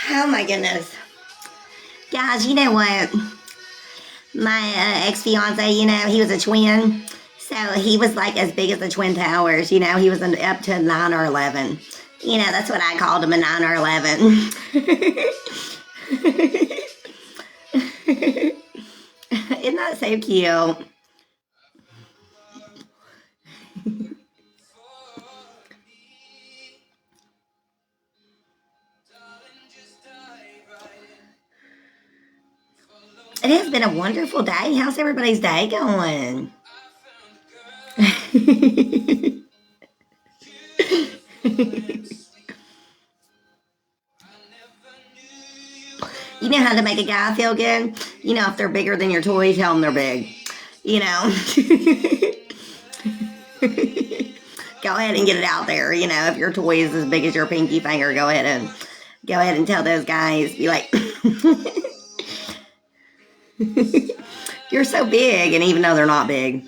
Oh my goodness. Guys, you know what? My ex-fiance, he was a twin. So he was like as big as the Twin Towers. He was up to 9 or 11. That's what I called him, a 9 or 11. Isn't that so cute? It has been a wonderful day. How's everybody's day going? You know how to make a guy feel good? If they're bigger than your toy, tell them they're big. You know? Go ahead and get it out there. If your toy is as big as your pinky finger, go ahead and tell those guys. Be like, you're so big, and even though they're not big.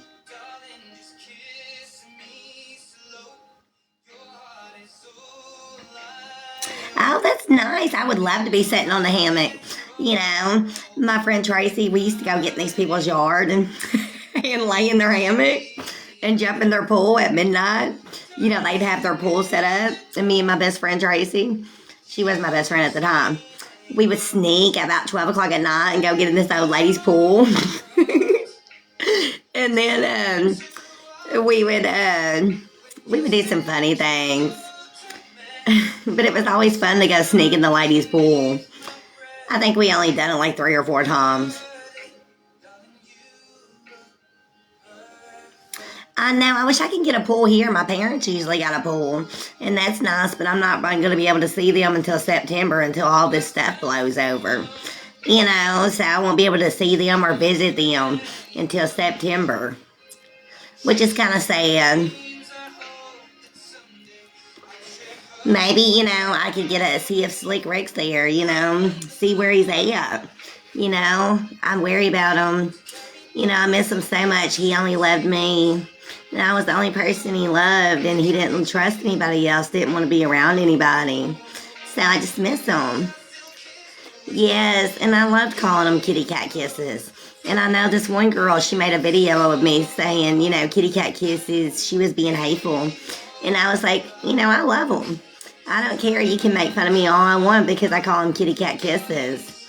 Oh, that's nice. I would love to be sitting on the hammock. My friend Tracy, we used to go get in these people's yard and, and lay in their hammock and jump in their pool at midnight. They'd have their pool set up. And me and my best friend Tracy, she was my best friend at the time, we would sneak about 12 o'clock at night and go get in this old lady's pool. And then we would do some funny things. But it was always fun to go sneak in the ladies' pool. I think we only done it like 3 or 4 times. I know. I wish I could get a pool here. My parents usually got a pool, and that's nice. But I'm not going to be able to see them until September, until all this stuff blows over. So I won't be able to see them or visit them until September, which is kind of sad. Maybe, I could see if Slick Rick's there, see where he's at. I worry about him. I miss him so much. He only loved me. And I was the only person he loved, and he didn't trust anybody else, didn't want to be around anybody. So I just miss him. Yes, and I loved calling them kitty cat kisses. And I know this one girl, she made a video of me saying, kitty cat kisses. She was being hateful. And I was like, I love them. I don't care. You can make fun of me all I want because I call them kitty cat kisses.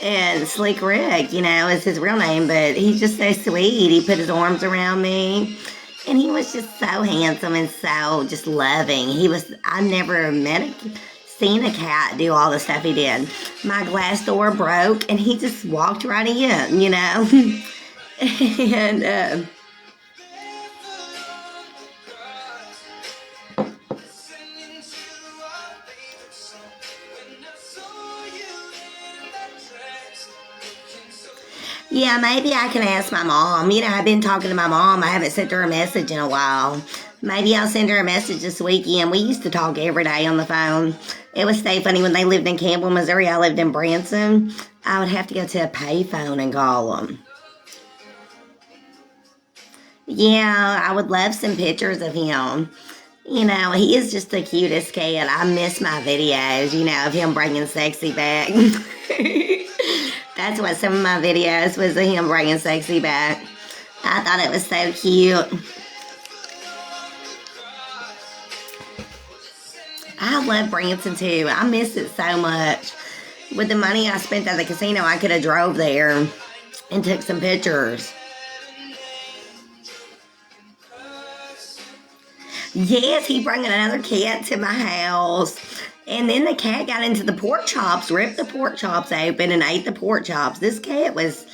And Slick Rick, is his real name, but he's just so sweet. He put his arms around me. And he was just so handsome and so just loving. I never seen a cat do all the stuff he did. My glass door broke and he just walked right in, and, yeah, maybe I can ask my mom. I've been talking to my mom. I haven't sent her a message in a while. Maybe I'll send her a message this weekend. We used to talk every day on the phone. It was so funny when they lived in Campbell, Missouri. I lived in Branson. I would have to go to a payphone and call them. Yeah, I would love some pictures of him. He is just the cutest cat. I miss my videos, of him bringing sexy back. That's what some of my videos was of him bringing sexy back. I thought it was so cute. I love Branson too. I miss it so much. With the money I spent at the casino, I could have drove there and took some pictures. Yes, he brought another cat to my house. And then the cat got into the pork chops, ripped the pork chops open and ate the pork chops. This cat was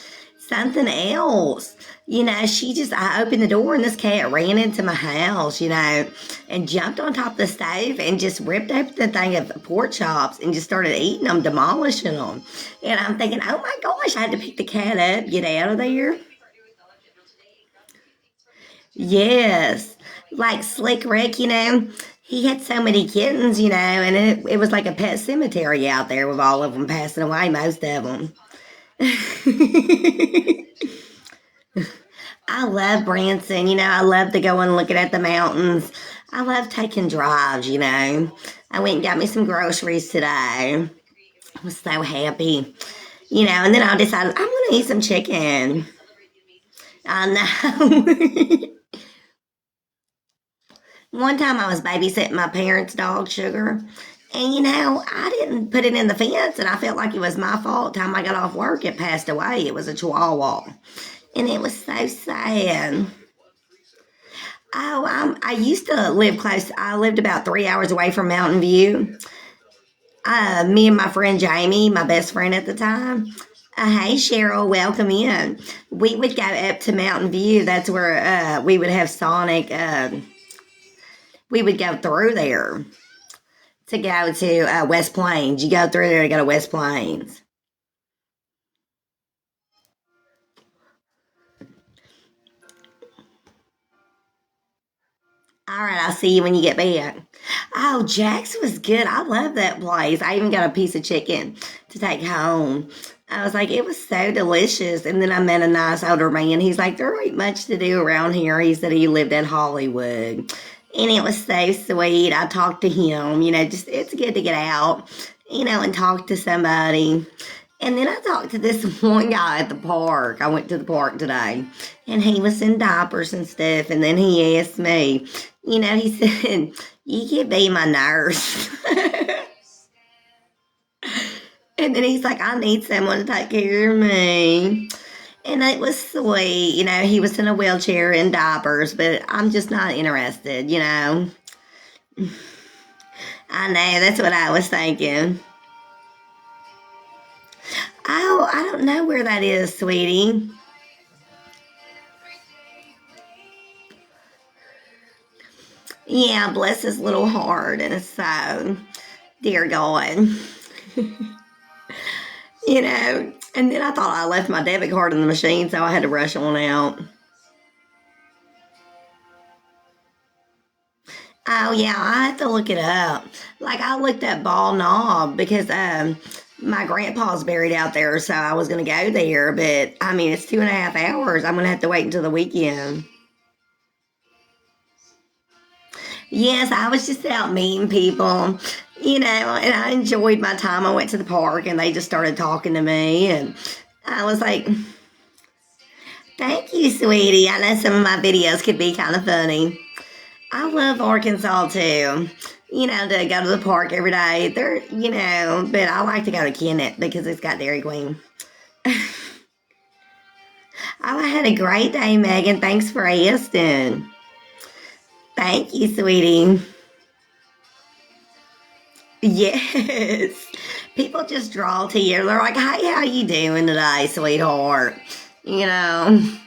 something else. I opened the door and this cat ran into my house, and jumped on top of the stove and just ripped open the thing of pork chops and just started eating them, demolishing them. And I'm thinking, oh my gosh, I had to pick the cat up, get out of there. Yes. Like Slick Rick, he had so many kittens, and it was like a pet cemetery out there with all of them passing away, most of them. I love Branson. I love to go and look at the mountains. I love taking drives, you know. I went and got me some groceries today. I was so happy, you know, and then I decided I'm going to eat some chicken. I know. One time I was babysitting my parents' dog, Sugar, and you know, I didn't put it in the fence, and I felt like it was my fault. Time I got off work, it passed away. It was a Chihuahua, and it was so sad. Oh, I used to live close. I lived about 3 hours away from Mountain View. Me and my friend Jamie, my best friend at the time. Hey Cheryl, welcome in. We would go up to Mountain View. That's where we would have Sonic. We would go through there to go to West Plains. You go through there to go to West Plains. All right, I'll see you when you get back. Oh, Jack's was good. I love that place. I even got a piece of chicken to take home. I was like, it was so delicious. And then I met a nice older man. He's like, there ain't much to do around here. He said he lived in Hollywood. And it was so sweet. I talked to him, you know, just it's good to get out, you know, and talk to somebody. And then I talked to this one guy at the park. I went to the park today, and he was in diapers and stuff. And then he asked me, you know, he said, you can be my nurse. And then he's like, I need someone to take care of me. And it was sweet. You know, he was in a wheelchair in diapers, but I'm just not interested, you know. I know, that's what I was thinking. Oh, I don't know where that is, sweetie. Yeah, bless his little heart and his soul. Dear God. You know, and then I thought I left my debit card in the machine, so I had to rush on out. Oh yeah, I have to look it up. Like I looked at Ball Knob because my grandpa's buried out there, so I was gonna go there, but I mean it's 2.5 hours. I'm gonna have to wait until the weekend. Yes, I was just out meeting people, you know, and I enjoyed my time. I went to the park and they just started talking to me, and I was like, thank you, sweetie. I know some of my videos could be kind of funny. I love Arkansas too. You know, to go to the park every day. They're, you know, but I like to go to Kennett because it's got Dairy Queen. I had a great day, Megan. Thanks for asking. Thank you, sweetie. Yes. People just draw to you. They're like, hey, how you doing today, sweetheart? You know,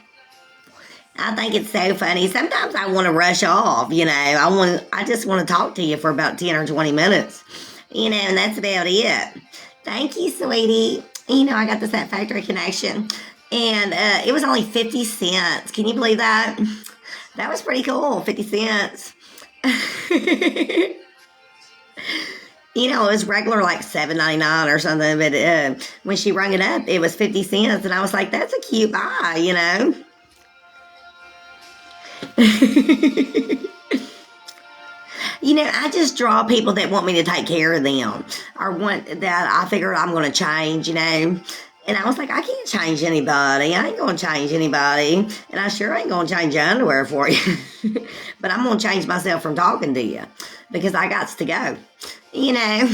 I think it's so funny. Sometimes I want to rush off, you know. I just want to talk to you for about 10 or 20 minutes. You know, and that's about it. Thank you, sweetie. You know, I got this at Factory Connection. And it was only 50 cents. Can you believe that? That was pretty cool. 50 cents. You know, it was regular like 7.99 or something, but when she rung it up, it was 50 cents, and I was like, "That's a cute buy," you know. You know, I just draw people that want me to take care of them, or want that I figure I'm going to change, you know. And I was like, I can't change anybody. I ain't going to change anybody, and I sure ain't going to change your underwear for you. But I'm going to change myself from talking to you because I got to go. You know,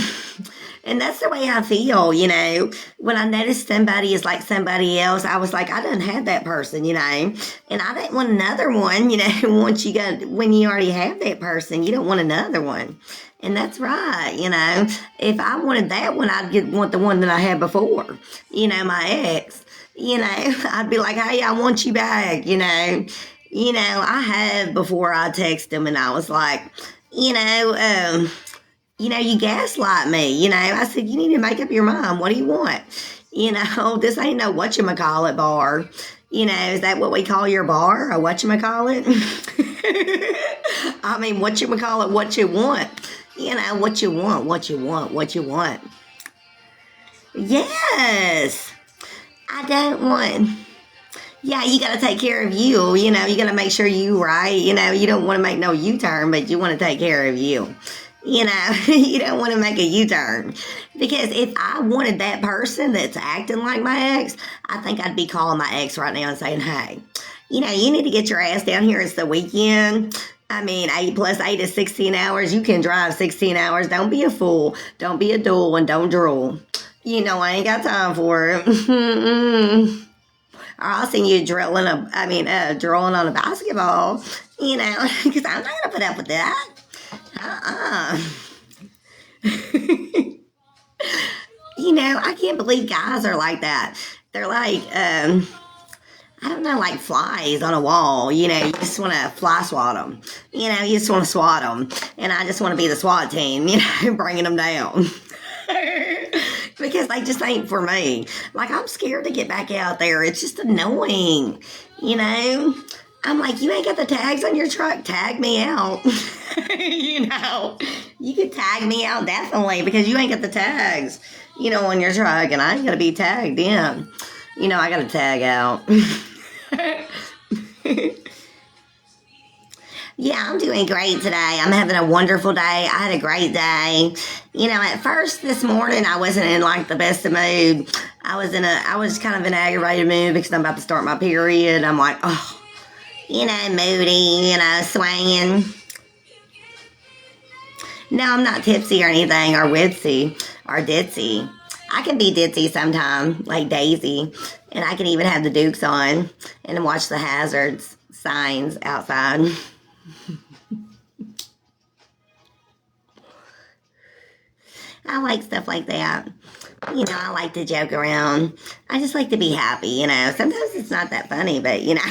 and that's the way I feel, you know. When I noticed somebody is like somebody else, I was like, I didn't have that person, you know, and I didn't want another one, you know. Once you got, when you already have that person, you don't want another one. And that's right, you know. If I wanted that one, want the one that I had before, you know, my ex, you know. I'd be like, hey, I want you back, you know. You know, I had before I text him and I was like, you know, you know, you gaslight me. You know, I said, you need to make up your mind. What do you want? You know, this ain't no whatchamacallit bar. You know, is that what we call your bar? A whatchamacallit? I mean, whatchamacallit, what you want. You know, what you want, what you want, what you want. Yes. I don't want. Yeah, you got to take care of you. You know, you got to make sure you right. You know, you don't want to make no U-turn, but you want to take care of you. You know, you don't want to make a U-turn. Because if I wanted that person that's acting like my ex, I think I'd be calling my ex right now and saying, hey, you know, you need to get your ass down here. It's the weekend. I mean, 8 plus 8 is 16 hours. You can drive 16 hours. Don't be a fool. Don't be a dull and don't drool. You know, I ain't got time for it. Or I'll send you drilling on a basketball, you know, because I'm not going to put up with that. Uh-uh. You know, I can't believe guys are like that. They're like, I don't know, like flies on a wall. You know, you just want to fly swat them. You know, you just want to swat them. And I just want to be the SWAT team, you know, bringing them down. Because they just ain't for me. Like, I'm scared to get back out there. It's just annoying, you know? I'm like, you ain't got the tags on your truck. Tag me out. You know, you could tag me out definitely because you ain't got the tags, you know, on your truck. And I ain't got to be tagged in. You know, I got to tag out. Yeah, I'm doing great today. I'm having a wonderful day. I had a great day. You know, at first this morning, I wasn't in like the best of mood. I was kind of in an aggravated mood because I'm about to start my period. I'm like, oh, you know, moody, you know, swinging. No, I'm not tipsy or anything, or witsy, or ditzy. I can be ditzy sometime, like Daisy, and I can even have the Dukes on and watch the hazards signs outside. I like stuff like that. You know, I like to joke around. I just like to be happy, you know. Sometimes it's not that funny, but, you know.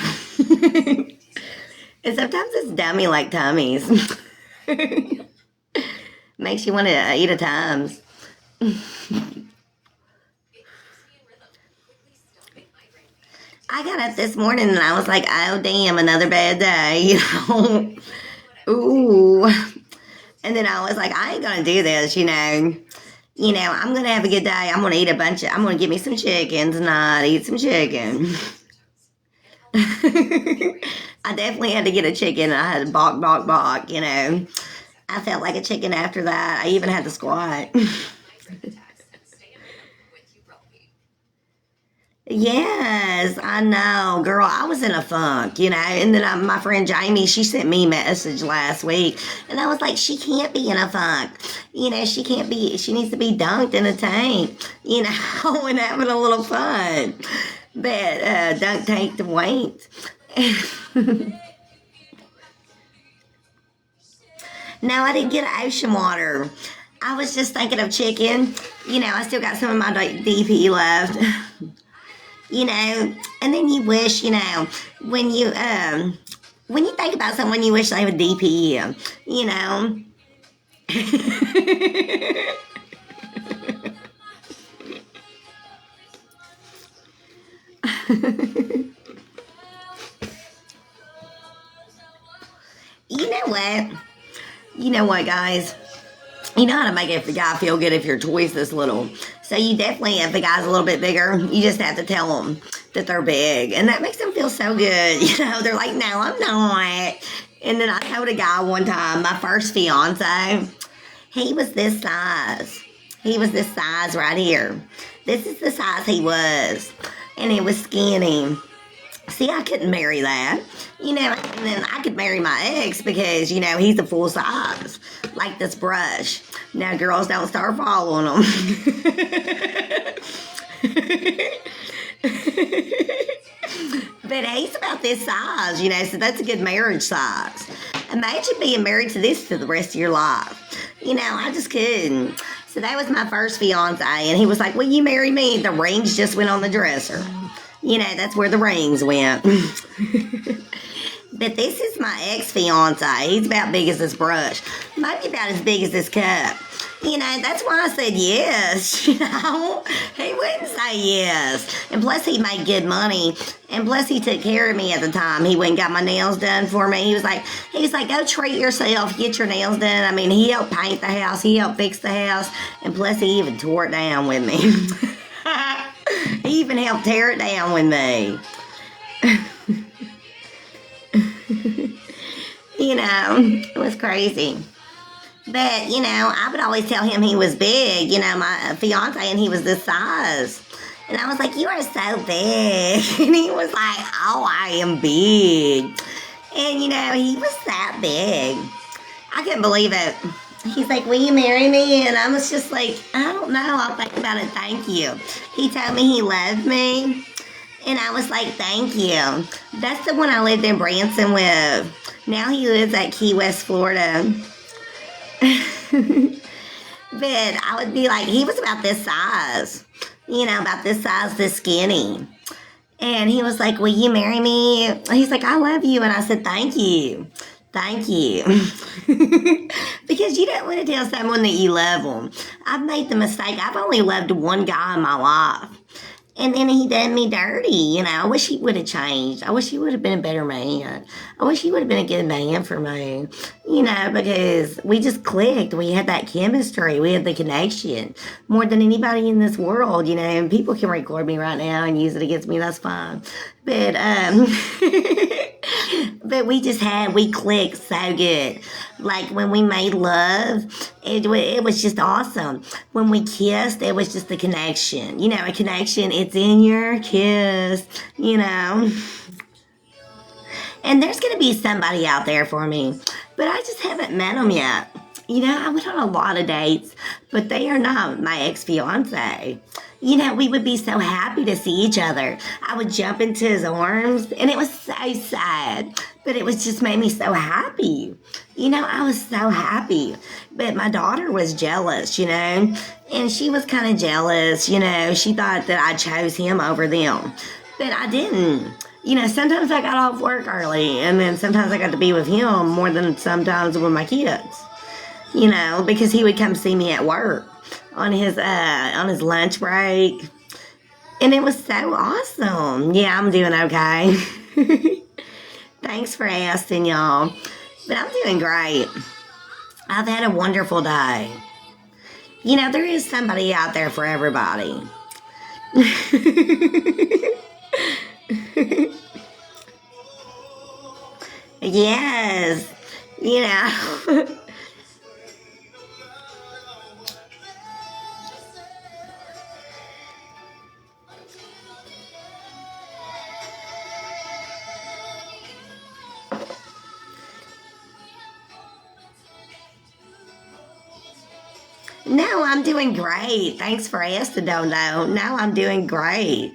And sometimes it's dummy like tummies. Makes you want to eat at times. I got up this morning and I was like, oh, damn, another bad day, you know. Ooh. And then I was like, I ain't going to do this, you know. You know, I'm going to have a good day. I'm going to eat I'm going to get me some chicken tonight, eat some chicken. I definitely had to get a chicken. I had to balk, balk, balk, you know. I felt like a chicken after that. I even had to squat. Yes, I know, girl. I was in a funk, you know. And then my friend Jamie, she sent me a message last week, and I was like, she can't be in a funk, you know. She can't be. She needs to be dunked in a tank, you know, and having a little fun. But dunk tank to wait. No, I didn't get ocean water. I was just thinking of chicken. You know, I still got some of my DP left. You know, and then you wish, you know, when you think about someone, you wish they would DP you, you know. You know what? You know what, guys? You know how to make a guy feel good if your toy's this little. So you definitely, if the guy's a little bit bigger, you just have to tell them that they're big. And that makes them feel so good. You know, they're like, no, I'm not. And then I told a guy one time, my first fiance, he was this size. He was this size right here. This is the size he was. And he was skinny. See, I couldn't marry that, you know, and then I could marry my ex because, you know, he's a full size, like this brush. Now, girls, don't start following him. But he's about this size, you know, so that's a good marriage size. Imagine being married to this for the rest of your life. You know, I just couldn't. So that was my first fiance, and he was like, will you marry me? The rings just went on the dresser. You know, that's where the rings went. But this is my ex-fiance. He's about big as this brush. Maybe about as big as this cup. You know, that's why I said yes. You know, he wouldn't say yes. And plus, he made good money. And plus, he took care of me at the time. He went and got my nails done for me. He was like, go treat yourself, get your nails done. I mean, he helped paint the house. He helped fix the house. And plus, he even tore it down with me. He even helped tear it down with me. It was crazy. But, I would always tell him he was big, my fiance, and he was this size. And I was like, you are so big. And he was like, oh, I am big. And, he was that big. I couldn't believe it. He's like, will you marry me? And I was just like, I don't know. I'll think about it. Thank you. He told me he loved me. And I was like, thank you. That's the one I lived in Branson with. Now he lives at Key West, Florida. But I would be like, he was about this size. About this size, this skinny. And he was like, will you marry me? He's like, I love you. And I said, thank you. Thank you. Because you don't want to tell someone that you love them. I've made the mistake. I've only loved one guy in my life. And then he done me dirty, I wish he would have changed. I wish he would have been a better man. I wish he would have been a good man for me, because we just clicked. We had that chemistry. We had the connection more than anybody in this world, and people can record me right now and use it against me. That's fine. But, but we clicked so good. Like when we made love, it was just awesome. When we kissed, it was just a connection. A connection, it's in your kiss, And there's going to be somebody out there for me, but I just haven't met them yet. I went on a lot of dates, but they are not my ex-fiance. We would be so happy to see each other. I would jump into his arms, and it was so sad, but it was just made me so happy. I was so happy. But my daughter was jealous, and she was kind of jealous, She thought that I chose him over them, but I didn't. Sometimes I got off work early, and then sometimes I got to be with him more than sometimes with my kids. Because he would come see me at work on his lunch break. And it was so awesome. Yeah, I'm doing okay. Thanks for asking, y'all. But I'm doing great. I've had a wonderful day. There is somebody out there for everybody. Yes. No, I'm doing great. Thanks for asking, Dodo. No, I'm doing great.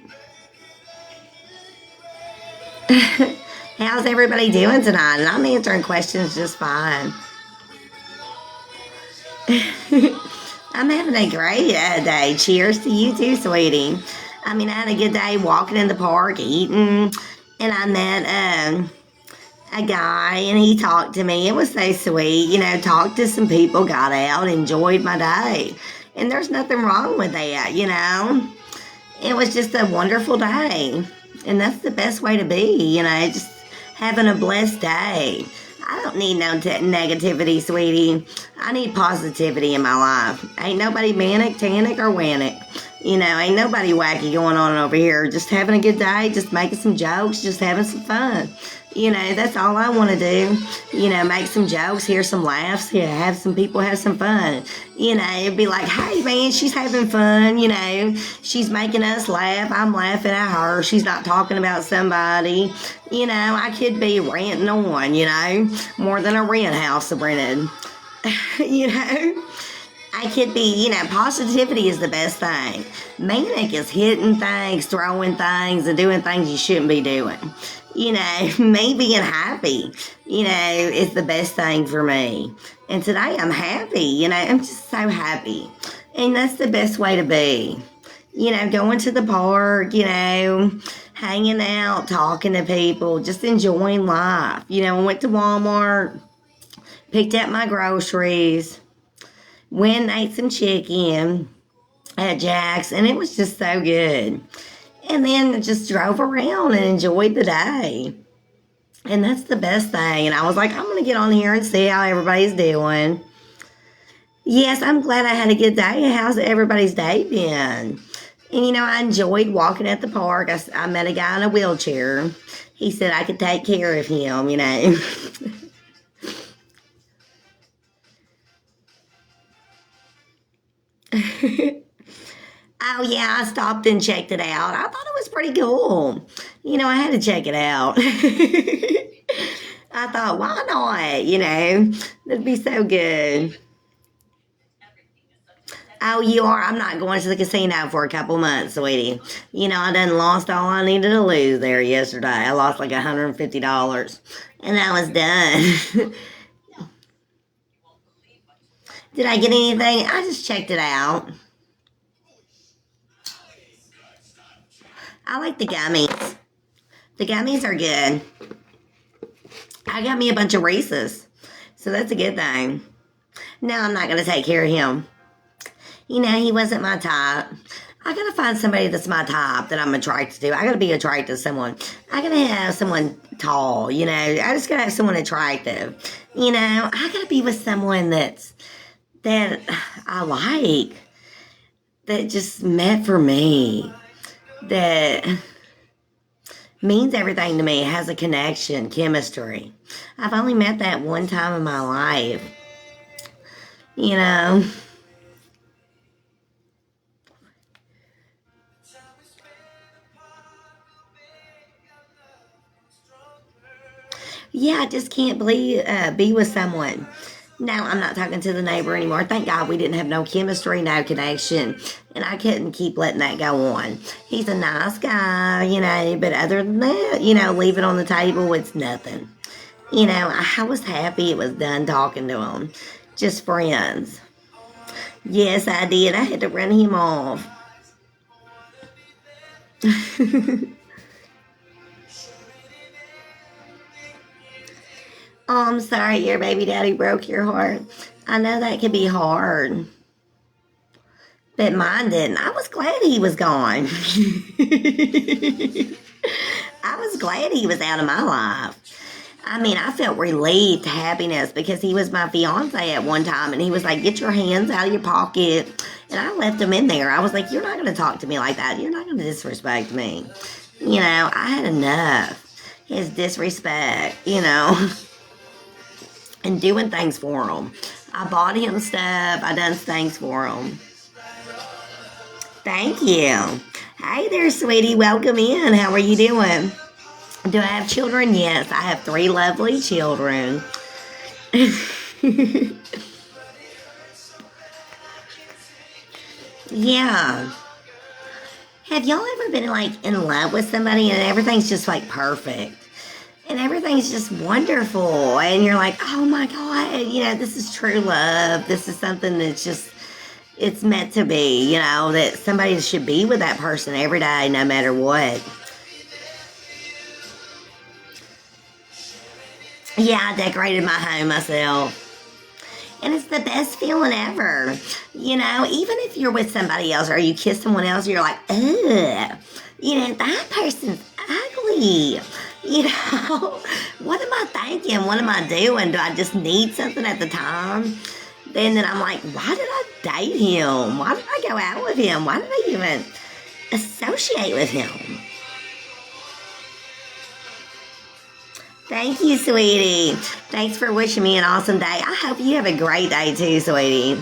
How's everybody doing tonight? And I'm answering questions just fine. I'm having a great day. Cheers to you too, sweetie. I had a good day walking in the park, eating, and I met a guy, and he talked to me. It was so sweet, talked to some people, got out, enjoyed my day. And there's nothing wrong with that, It was just a wonderful day. And that's the best way to be, just having a blessed day. I don't need no negativity, sweetie. I need positivity in my life. Ain't nobody manic, tannic, or wanic. Ain't nobody wacky going on over here. Just having a good day, just making some jokes, just having some fun. That's all I want to do. Make some jokes, hear some laughs, have some people have some fun. It'd be like, hey man, she's having fun, she's making us laugh. I'm laughing at her. She's not talking about somebody. I could be ranting on, more than a rent house rented. I could be, positivity is the best thing. Manic is hitting things, throwing things, and doing things you shouldn't be doing. Me being happy, is the best thing for me. And today I'm happy, I'm just so happy. And that's the best way to be. Going to the park, hanging out, talking to people, just enjoying life. I went to Walmart, picked up my groceries, went and ate some chicken at Jack's, and it was just so good. And then just drove around and enjoyed the day. And that's the best thing. And I was like, I'm going to get on here and see how everybody's doing. Yes, I'm glad I had a good day. How's everybody's day been? And, I enjoyed walking at the park. I met a guy in a wheelchair. He said I could take care of him, Oh, yeah, I stopped and checked it out. I thought it was pretty cool. I had to check it out. I thought, why not? That'd be so good. Oh, you are? I'm not going to the casino for a couple months, sweetie. I done lost all I needed to lose there yesterday. I lost like $150, and I was done. Did I get anything? I just checked it out. I like the gummies. The gummies are good. I got me a bunch of Reese's, so that's a good thing. No, I'm not going to take care of him. He wasn't my type. I gotta find somebody that's my type that I'm attracted to. I gotta be attracted to someone. I gotta have someone tall, I just gotta have someone attractive. I gotta be with someone that I like, that just met for me, that means everything to me, has a connection, chemistry. I've only met that one time in my life, you know. Yeah, I just can't be with someone. No, I'm not talking to the neighbor anymore. Thank God we didn't have no chemistry, no connection. And I couldn't keep letting that go on. He's a nice guy, but other than that, leave it on the table, it's nothing. I was happy it was done talking to him. Just friends. Yes, I did. I had to run him off. Oh, I'm sorry your baby daddy broke your heart. I know that can be hard. But mine didn't. I was glad he was gone. I was glad he was out of my life. I mean, I felt relieved, happiness, because he was my fiance at one time, and he was like, "Get your hands out of your pocket." And I left him in there. I was like, "You're not going to talk to me like that. You're not going to disrespect me." I had enough. His disrespect, and doing things for him. I bought him stuff. I done things for him. Thank you. Hey there, sweetie. Welcome in. How are you doing? Do I have children? Yes, I have 3 lovely children. Yeah. Have y'all ever been like in love with somebody and everything's just like perfect? And everything's just wonderful. And you're like, oh my God, this is true love. This is something that's just, it's meant to be, that somebody should be with that person every day, no matter what. Yeah, I decorated my home myself. And it's the best feeling ever. Even if you're with somebody else or you kiss someone else, you're like, ugh, that person's ugly. What am I thinking? What am I doing? Do I just need something at the time? Then I'm like, why did I date him? Why did I go out with him? Why did I even associate with him? Thank you, sweetie. Thanks for wishing me an awesome day. I hope you have a great day too, sweetie.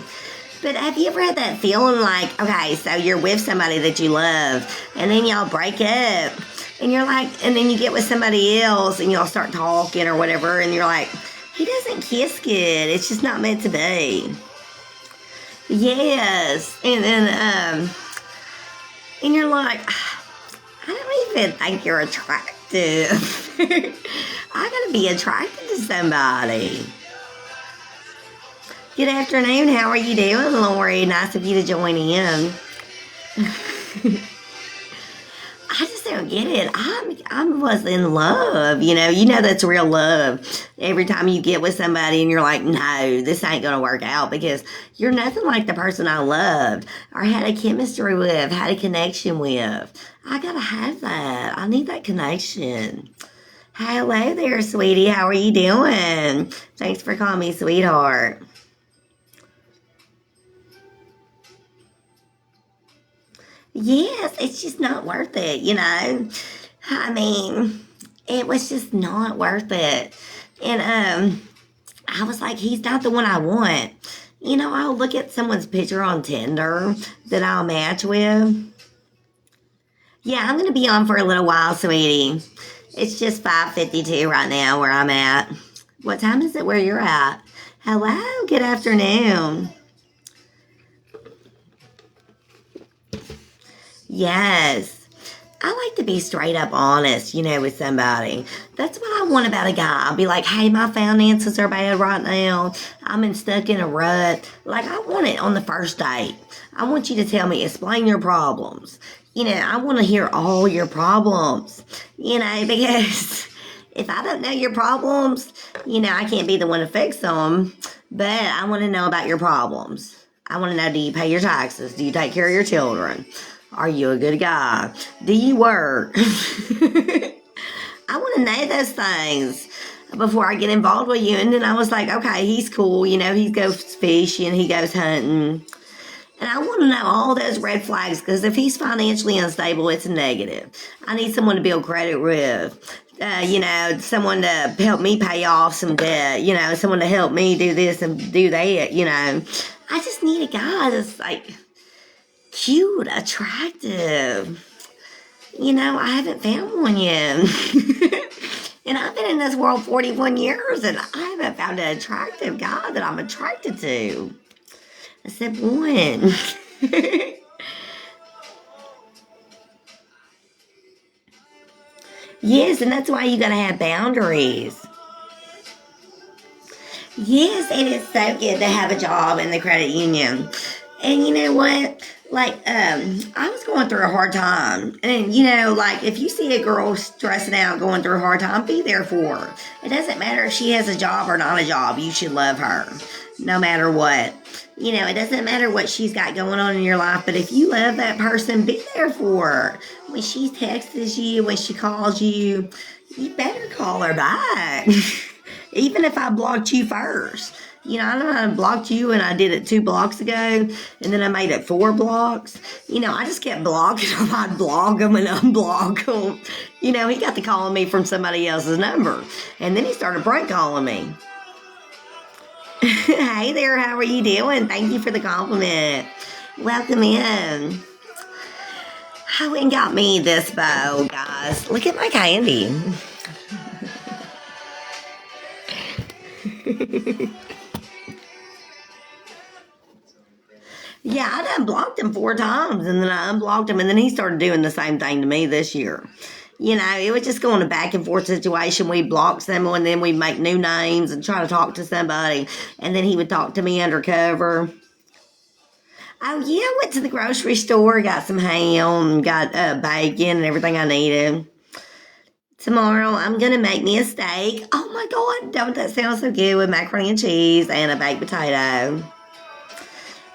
But have you ever had that feeling like, okay, so you're with somebody that you love, and then y'all break up, and you're like, and then you get with somebody else, and y'all start talking or whatever, and you're like, he doesn't kiss good. It's just not meant to be. Yes. And then, and you're like, I don't even think you're attractive. I gotta be attracted to somebody. Good afternoon. How are you doing, Lori? Nice of you to join in. I just don't get it. I was in love. That's real love. Every time you get with somebody and you're like, no, this ain't gonna work out because you're nothing like the person I loved or had a chemistry with, had a connection with. I gotta have that. I need that connection. Hello there, sweetie. How are you doing? Thanks for calling me sweetheart. Yes, it's just not worth it, I mean, it was just not worth it. And I was like, he's not the one I want. I'll look at someone's picture on Tinder that I'll match with. Yeah, I'm going to be on for a little while, sweetie. It's just 5:52 right now where I'm at. What time is it where you're at? Hello, good afternoon. Yes. I like to be straight up honest, with somebody. That's what I want about a guy. I'll be like, hey, my finances are bad right now. Stuck in a rut. Like, I want it on the first date. I want you to tell me, explain your problems. I want to hear all your problems, because if I don't know your problems, I can't be the one to fix them. But I want to know about your problems. I want to know, do you pay your taxes? Do you take care of your children? Are you a good guy? Do you work? I want to know those things before I get involved with you. And then I was like, okay, he's cool. He goes fishing, he goes hunting. And I want to know all those red flags because if he's financially unstable, it's a negative. I need someone to build credit with. Someone to help me pay off some debt. Someone to help me do this and do that. I just need a guy that's like cute, attractive. I haven't found one yet. And I've been in this world 41 years and I haven't found an attractive guy that I'm attracted to. I said one. Yes, and that's why you gotta have boundaries. Yes, it is so good to have a job in the credit union. And you know what? Like, I was going through a hard time. And, like, if you see a girl stressing out, going through a hard time, be there for her. It doesn't matter if she has a job or not a job. You should love her, no matter what. It doesn't matter what she's got going on in your life, but if you love that person, be there for her. When she texts you, when she calls you, you better call her back. Even if I blocked you first. I know I blocked you and I did it 2 blocks ago and then I made it 4 blocks. I just kept blocking them. I'd block them and unblock them. He got to calling me from somebody else's number. And then he started prank calling me. Hey there, how are you doing? Thank you for the compliment. Welcome in. I went and got me this bow, guys. Look at my candy. Yeah, I done blocked him 4 times, and then I unblocked him, and then he started doing the same thing to me this year. It was just going a back and forth situation. We'd block someone, and then we'd make new names and try to talk to somebody, and then he would talk to me undercover. Oh, yeah, I went to the grocery store, got some ham, got bacon and everything I needed. Tomorrow, I'm going to make me a steak. Oh, my God, don't that sound so good with macaroni and cheese and a baked potato.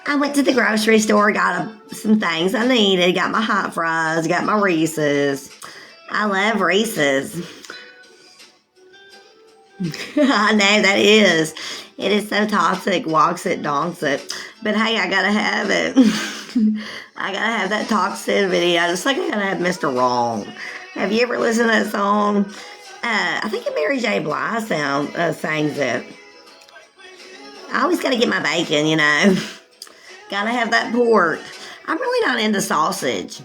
I went to the grocery store, got some things I needed, got my hot fries, got my Reese's. I love Reese's. I know that is. It is so toxic, walks it, donks it. But hey, I gotta have it. I gotta have that toxicity. I just like I gotta have Mr. Wrong. Have you ever listened to that song? I think Mary J. Blige sings it. I always gotta get my bacon, Gotta have that pork. I'm really not into sausage.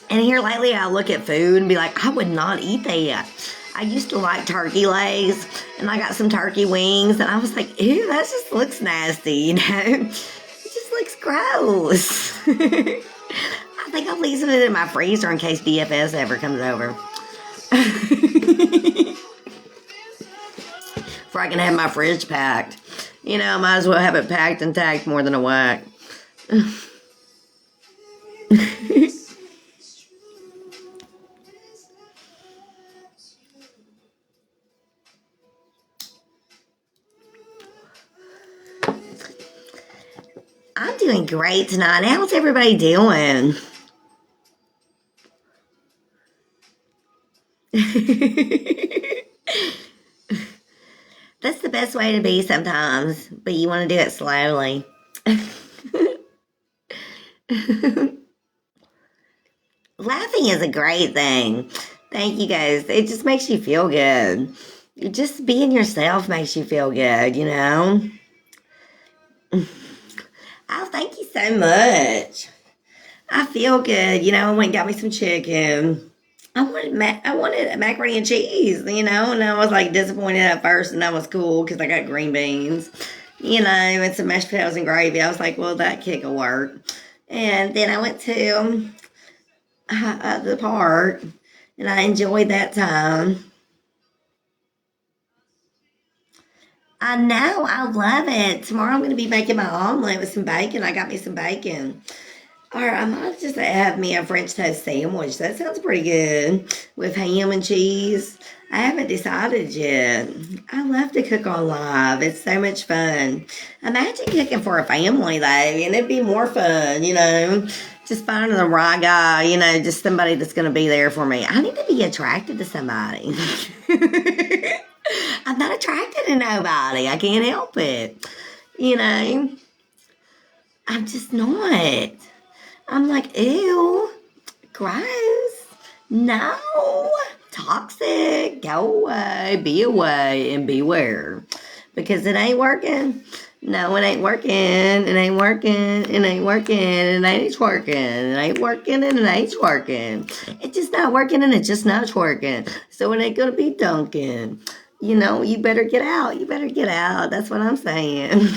And here lately I look at food and be like, I would not eat that. I used to like turkey legs and I got some turkey wings and I was like, ew, that just looks nasty, It just looks gross. I think I'll leave it in my freezer in case DFS ever comes over. Before I can have my fridge packed. I might as well have it packed and tagged more than a whack. I'm doing great tonight. How's everybody doing? That's the best way to be sometimes, but you want to do it slowly. Laughing is a great thing. Thank you guys. It just makes you feel good. Just being yourself makes you feel good, Oh, thank you so much. I feel good. I went and got me some chicken. I wanted macaroni and cheese, and I was like disappointed at first, and that was cool because I got green beans, and some mashed potatoes and gravy. I was like, well, that kick will work. And then I went to the park, and I enjoyed that time. I know, I love it. Tomorrow I'm going to be making my omelet with some bacon. I got me some bacon. Or I might just have me a French toast sandwich. That sounds pretty good with ham and cheese. I haven't decided yet. I love to cook on live. It's so much fun. Imagine cooking for a family though, and it'd be more fun. Just finding the right guy, just somebody that's going to be there for me. I need to be attracted to somebody. I'm not attracted to nobody. I can't help it. You know, I'm just not. I'm like, ew, gross. No, toxic. Go away, be away, and beware. Because it ain't working. No, it ain't working. It ain't working. It ain't working. It ain't working. It ain't working and it ain't working. It's just not working and it's just not working. So it ain't gonna be Dunkin'. You better get out. You better get out. That's what I'm saying.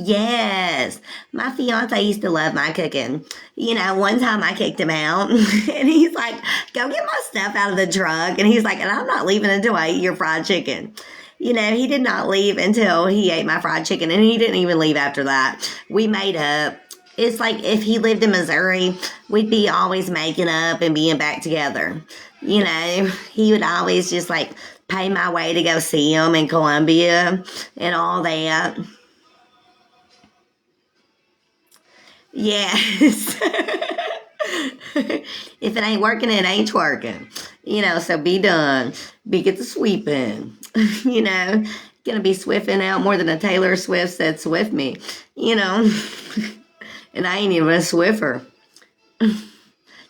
Yes, my fiance used to love my cooking. One time I kicked him out, and he's like, "Go get my stuff out of the truck." And he's like, "And I'm not leaving until I eat your fried chicken." He did not leave until he ate my fried chicken, and he didn't even leave after that. We made up. It's like if he lived in Missouri, we'd be always making up and being back together. He would always just like pay my way to go see him in Columbia and all that. Yes. If it ain't working, it ain't twerking. So be done. Get the sweeping. you know, Gonna be swifting out more than a Taylor Swift said swift me. You know, and I ain't even a Swiffer.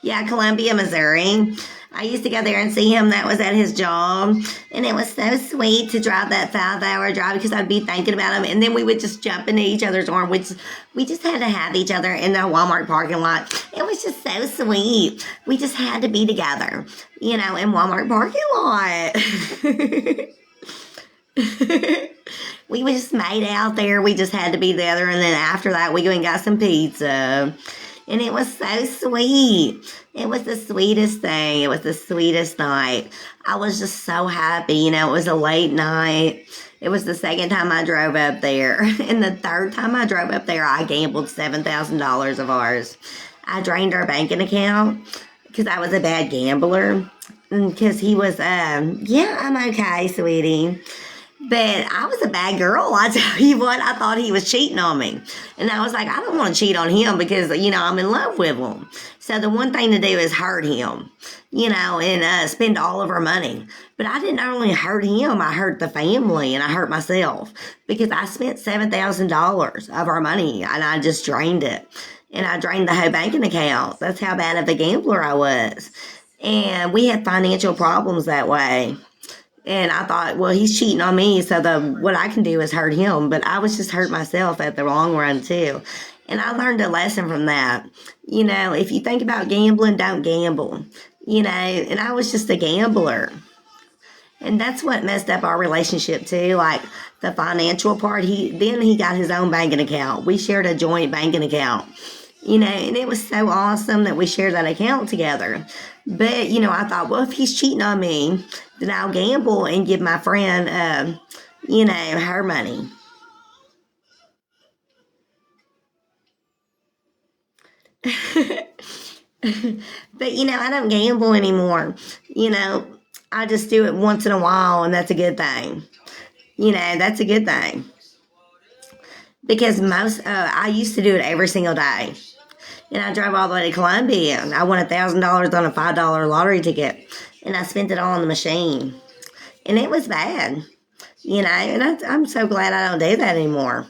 Yeah, Columbia, Missouri. I used to go there and see him. That was at his job. And it was so sweet to drive that 5 hour drive because I'd be thinking about him. And then we would just jump into each other's arms. We just had to have each other in the Walmart parking lot. It was just so sweet. We just had to be together, in Walmart parking lot. We just made out there. We just had to be together. And then after that, we went and got some pizza. And it was so sweet. It was the sweetest thing. It was the sweetest night. I was just so happy. It was a late night. It was the second time I drove up there. And the third time I drove up there, I gambled $7,000 of ours. I drained our banking account because I was a bad gambler. Because he was, yeah, I'm okay, sweetie. But I was a bad girl. I tell you what, I thought he was cheating on me. And I was like, I don't want to cheat on him because, I'm in love with him. So the one thing to do is hurt him, and spend all of our money. But I didn't only hurt him, I hurt the family and I hurt myself because I spent $7,000 of our money and I just drained it. And I drained the whole banking account. That's how bad of a gambler I was. And we had financial problems that way. And I thought, well, he's cheating on me, so what I can do is hurt him. But I was just hurt myself at the long run too. And I learned a lesson from that. If you think about gambling, don't gamble. And I was just a gambler. And that's what messed up our relationship too. Like the financial part, he got his own banking account. We shared a joint banking account. And it was so awesome that we shared that account together. But, I thought, well, if he's cheating on me, then I'll gamble and give my friend, her money. But, I don't gamble anymore. I just do it once in a while, and that's a good thing. That's a good thing. Because I used to do it every single day. And I drove all the way to Columbia, and I won $1,000 on a $5 lottery ticket, and I spent it all on the machine, and it was bad, And I'm so glad I don't do that anymore,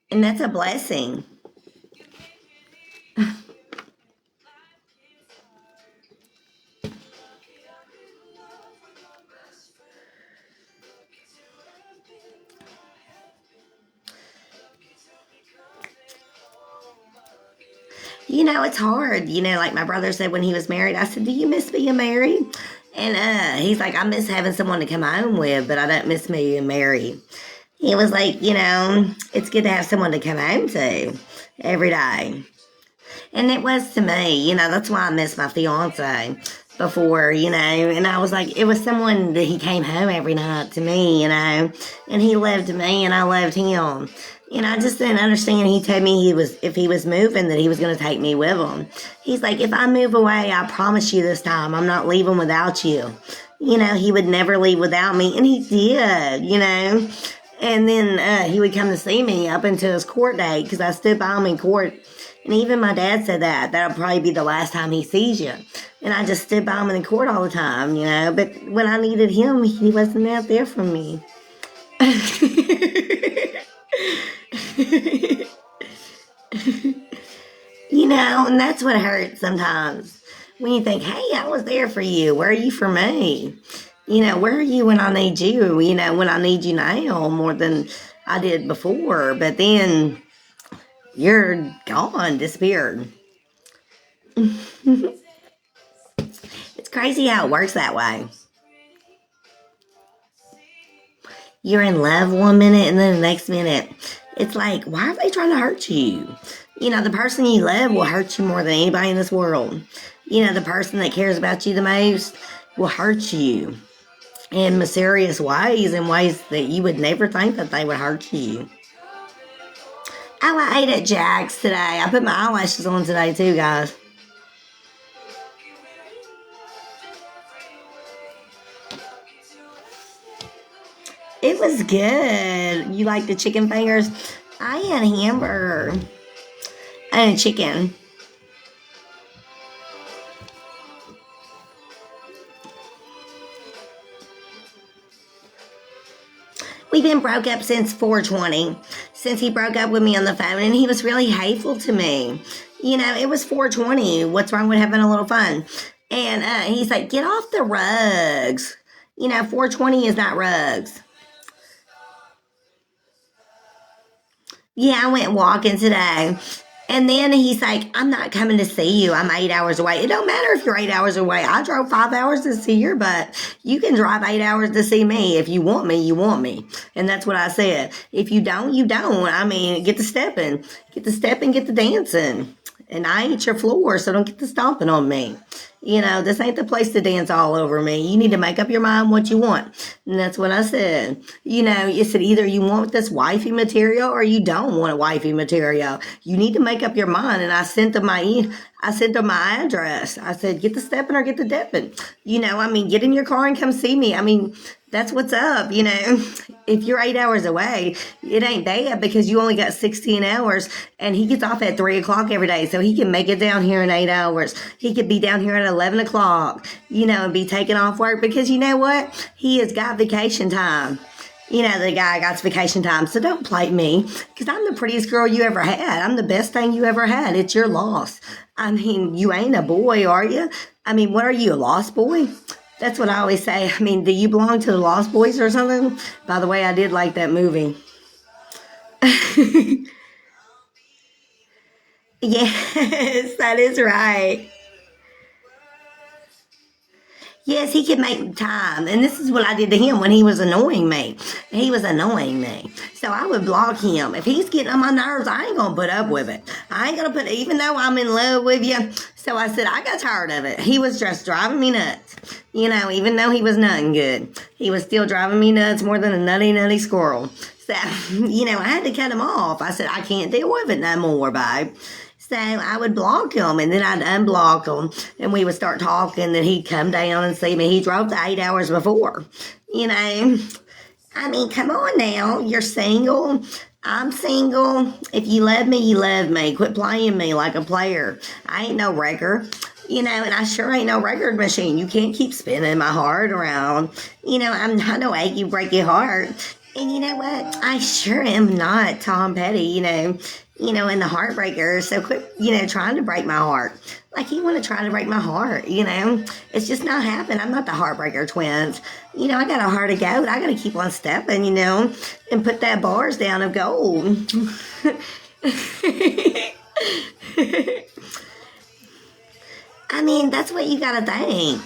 and that's a blessing. It's hard. Like my brother said when he was married, I said, do you miss being married? And he's like, I miss having someone to come home with, but I don't miss being married. He was like, it's good to have someone to come home to every day. And it was to me, that's why I miss my fiance before, and I was like, it was someone that he came home every night to me, and he loved me and I loved him. I just didn't understand. He told me if he was moving, that he was going to take me with him. He's like, if I move away, I promise you this time, I'm not leaving without you. He would never leave without me. And he did. And then he would come to see me up until his court date because I stood by him in court. And even my dad said that'll probably be the last time he sees you. And I just stood by him in court all the time, But when I needed him, he wasn't out there for me. And that's what hurts sometimes. When you think, hey, I was there for you. Where are you for me? Where are you when I need you? When I need you now more than I did before. But then you're gone, disappeared. It's crazy how it works that way. You're in love one minute and then the next minute, it's like, why are they trying to hurt you? The person you love will hurt you more than anybody in this world. The person that cares about you the most will hurt you in mysterious ways, in ways that you would never think that they would hurt you. Oh, I ate at Jack's today. I put my eyelashes on today too, guys. It was good. You like the chicken fingers? I had a hamburger and a chicken. We've been broke up since 420, since he broke up with me on the phone, and he was really hateful to me. It was 420. What's wrong with having a little fun? And he's like, get off the rugs. 420 is not rugs. Yeah, I went walking today. And then he's like, I'm not coming to see you. I'm 8 hours away. It don't matter if you're 8 hours away. I drove 5 hours to see your butt. You can drive 8 hours to see me. If you want me, you want me. And that's what I said. If you don't, you don't. I mean, get to stepping. Get to stepping, get to dancing. And I ain't your floor, so don't get to stomping on me. This ain't the place to dance all over me. You need to make up your mind what you want. And that's what I said. You said either you want this wifey material or you don't want a wifey material. You need to make up your mind. And I sent them my address. I said, get the stepping or get the depping. Get in your car and come see me. That's what's up, If you're 8 hours away, it ain't bad because you only got 16 hours and he gets off at 3 o'clock every day. So he can make it down here in 8 hours. He could be down here at 11 o'clock, and be taking off work because you know what? He has got vacation time. The guy got vacation time. So don't play me because I'm the prettiest girl you ever had. I'm the best thing you ever had. It's your loss. You ain't a boy, are you? What are you, a lost boy? That's what I always say. Do you belong to the Lost Boys or something? By the way, I did like that movie. Yes, that is right. Yes, he could make time. And this is what I did to him when he was annoying me. He was annoying me. So I would block him. If he's getting on my nerves, I ain't going to put up with it. I ain't going to even though I'm in love with you. So I said, I got tired of it. He was just driving me nuts. Even though he was nothing good. He was still driving me nuts more than a nutty squirrel. So, I had to cut him off. I said, I can't deal with it no more, babe. So I would block him, and then I'd unblock him, and we would start talking, and he'd come down and see me. He drove the 8 hours before. Come on now. You're single. I'm single. If you love me, you love me. Quit playing me like a player. I ain't no wrecker. And I sure ain't no record machine. You can't keep spinning my heart around. I'm not no achy, breaky heart. And you know what? I sure am not Tom Petty, and the heartbreaker. So quit, trying to break my heart. Like you want to try to break my heart, It's just not happening. I'm not the heartbreaker twins. I got a heart of gold. I got to keep on stepping, and put that bars down of gold. I mean, that's what you gotta think.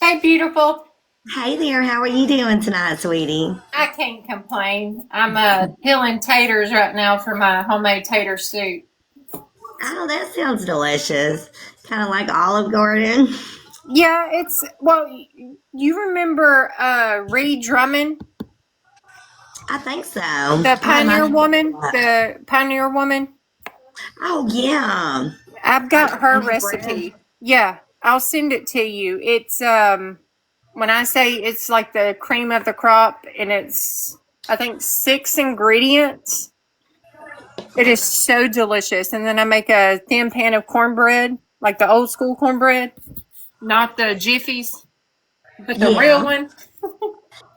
Hey, beautiful. Hey there, how are you doing tonight, sweetie? I can't complain. I'm peeling taters right now for my homemade tater soup. Oh, that sounds delicious. Kind of like Olive Garden. Yeah, it's well. You remember Reed Drummond, I think so. the I might pioneer have to look woman, it up. the pioneer woman. Oh, yeah. I've Our got her common friend. recipe. Yeah, I'll send it to you. It's when I say it's like the cream of the crop, and it's I think 6 ingredients. It is so delicious. And then I make a thin pan of cornbread, like the old school cornbread, not the Jiffies, but the real Yeah. one.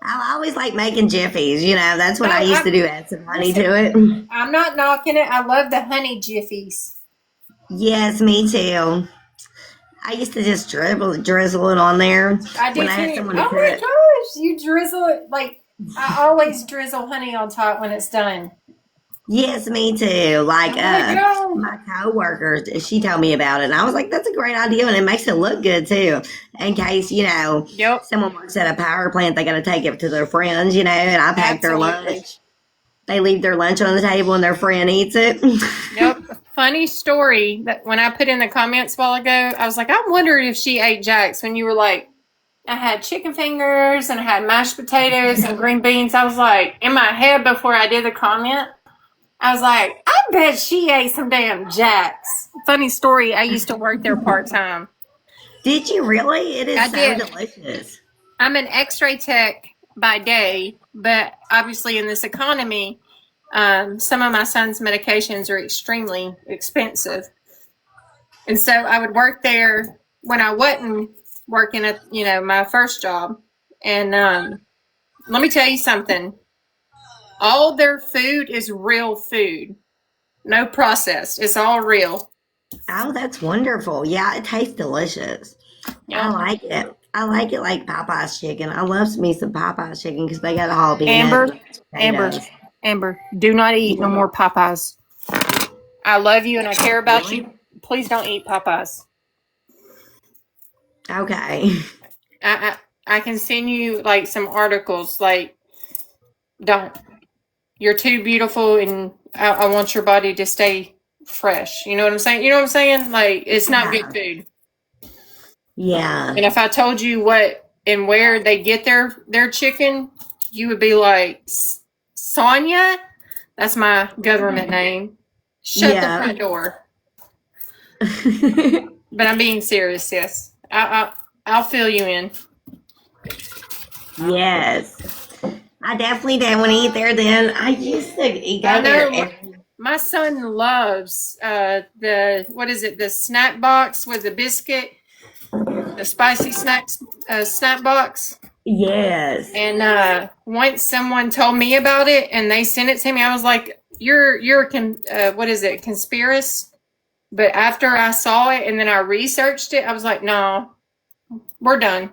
I always like making jiffies. That's what I No, used to do. Add some honey listen. to it. I'm not knocking it. I love the honey Jiffies. Yes, me too. I used to just drizzle it on there I when do I had too. someone to Oh my cook. gosh, you drizzle it like I always drizzle honey on top when it's done. Yes, me too. Like Oh my god. my coworker, she told me about it, and I was like, "That's a great idea, and it makes it look good too." In case Yep, someone works at a power plant, they got to take it to their friends, and I pack their absolutely. lunch. They leave their lunch on the table, and their friend eats it. Yep. Funny story that when I put in the comments a while ago, I was like, I wondered if she ate Jack's when you were like, I had chicken fingers and I had mashed potatoes and green beans. I was like, in my head before I did the comment, I was like, I bet she ate some damn Jacks. Funny story, I used to work there part time. Did you really? It I is so did. delicious. I'm an x ray tech by day, but obviously in this economy, some of my son's medications are extremely expensive. And so I would work there when I wasn't working at, my first job. And let me tell you something. All their food is real food. No processed. It's all real. Oh, that's wonderful. Yeah, it tastes delicious. I Yep. like it. I like it like Popeye's chicken. I love me some Popeye's chicken because they got jalapenos Amber, and mashed Amber, potatoes. Amber, do not eat no more Popeyes. I love you and I care about Really? you. Please don't eat Popeyes. Okay. I I can send you like some articles. Like, don't. You're too beautiful, and I want your body to stay fresh. You know what I'm saying? You know what I'm saying? Like, it's not good Yeah. food. Yeah. And if I told you what and where they get their chicken, you would be like, Sonia, that's my government name. Shut the Yeah. front door. But I'm being serious. Yes, I'll fill you in. Yes. I definitely didn't want to eat there then. I used to I go there know every. my son loves the what is it? The snack box with the biscuit, the spicy snacks snack box. Yes. And once someone told me about it and they sent it to me, I was like, "You're what is it? Conspiracy?" But after I saw it and then I researched it, I was like, "No, we're done."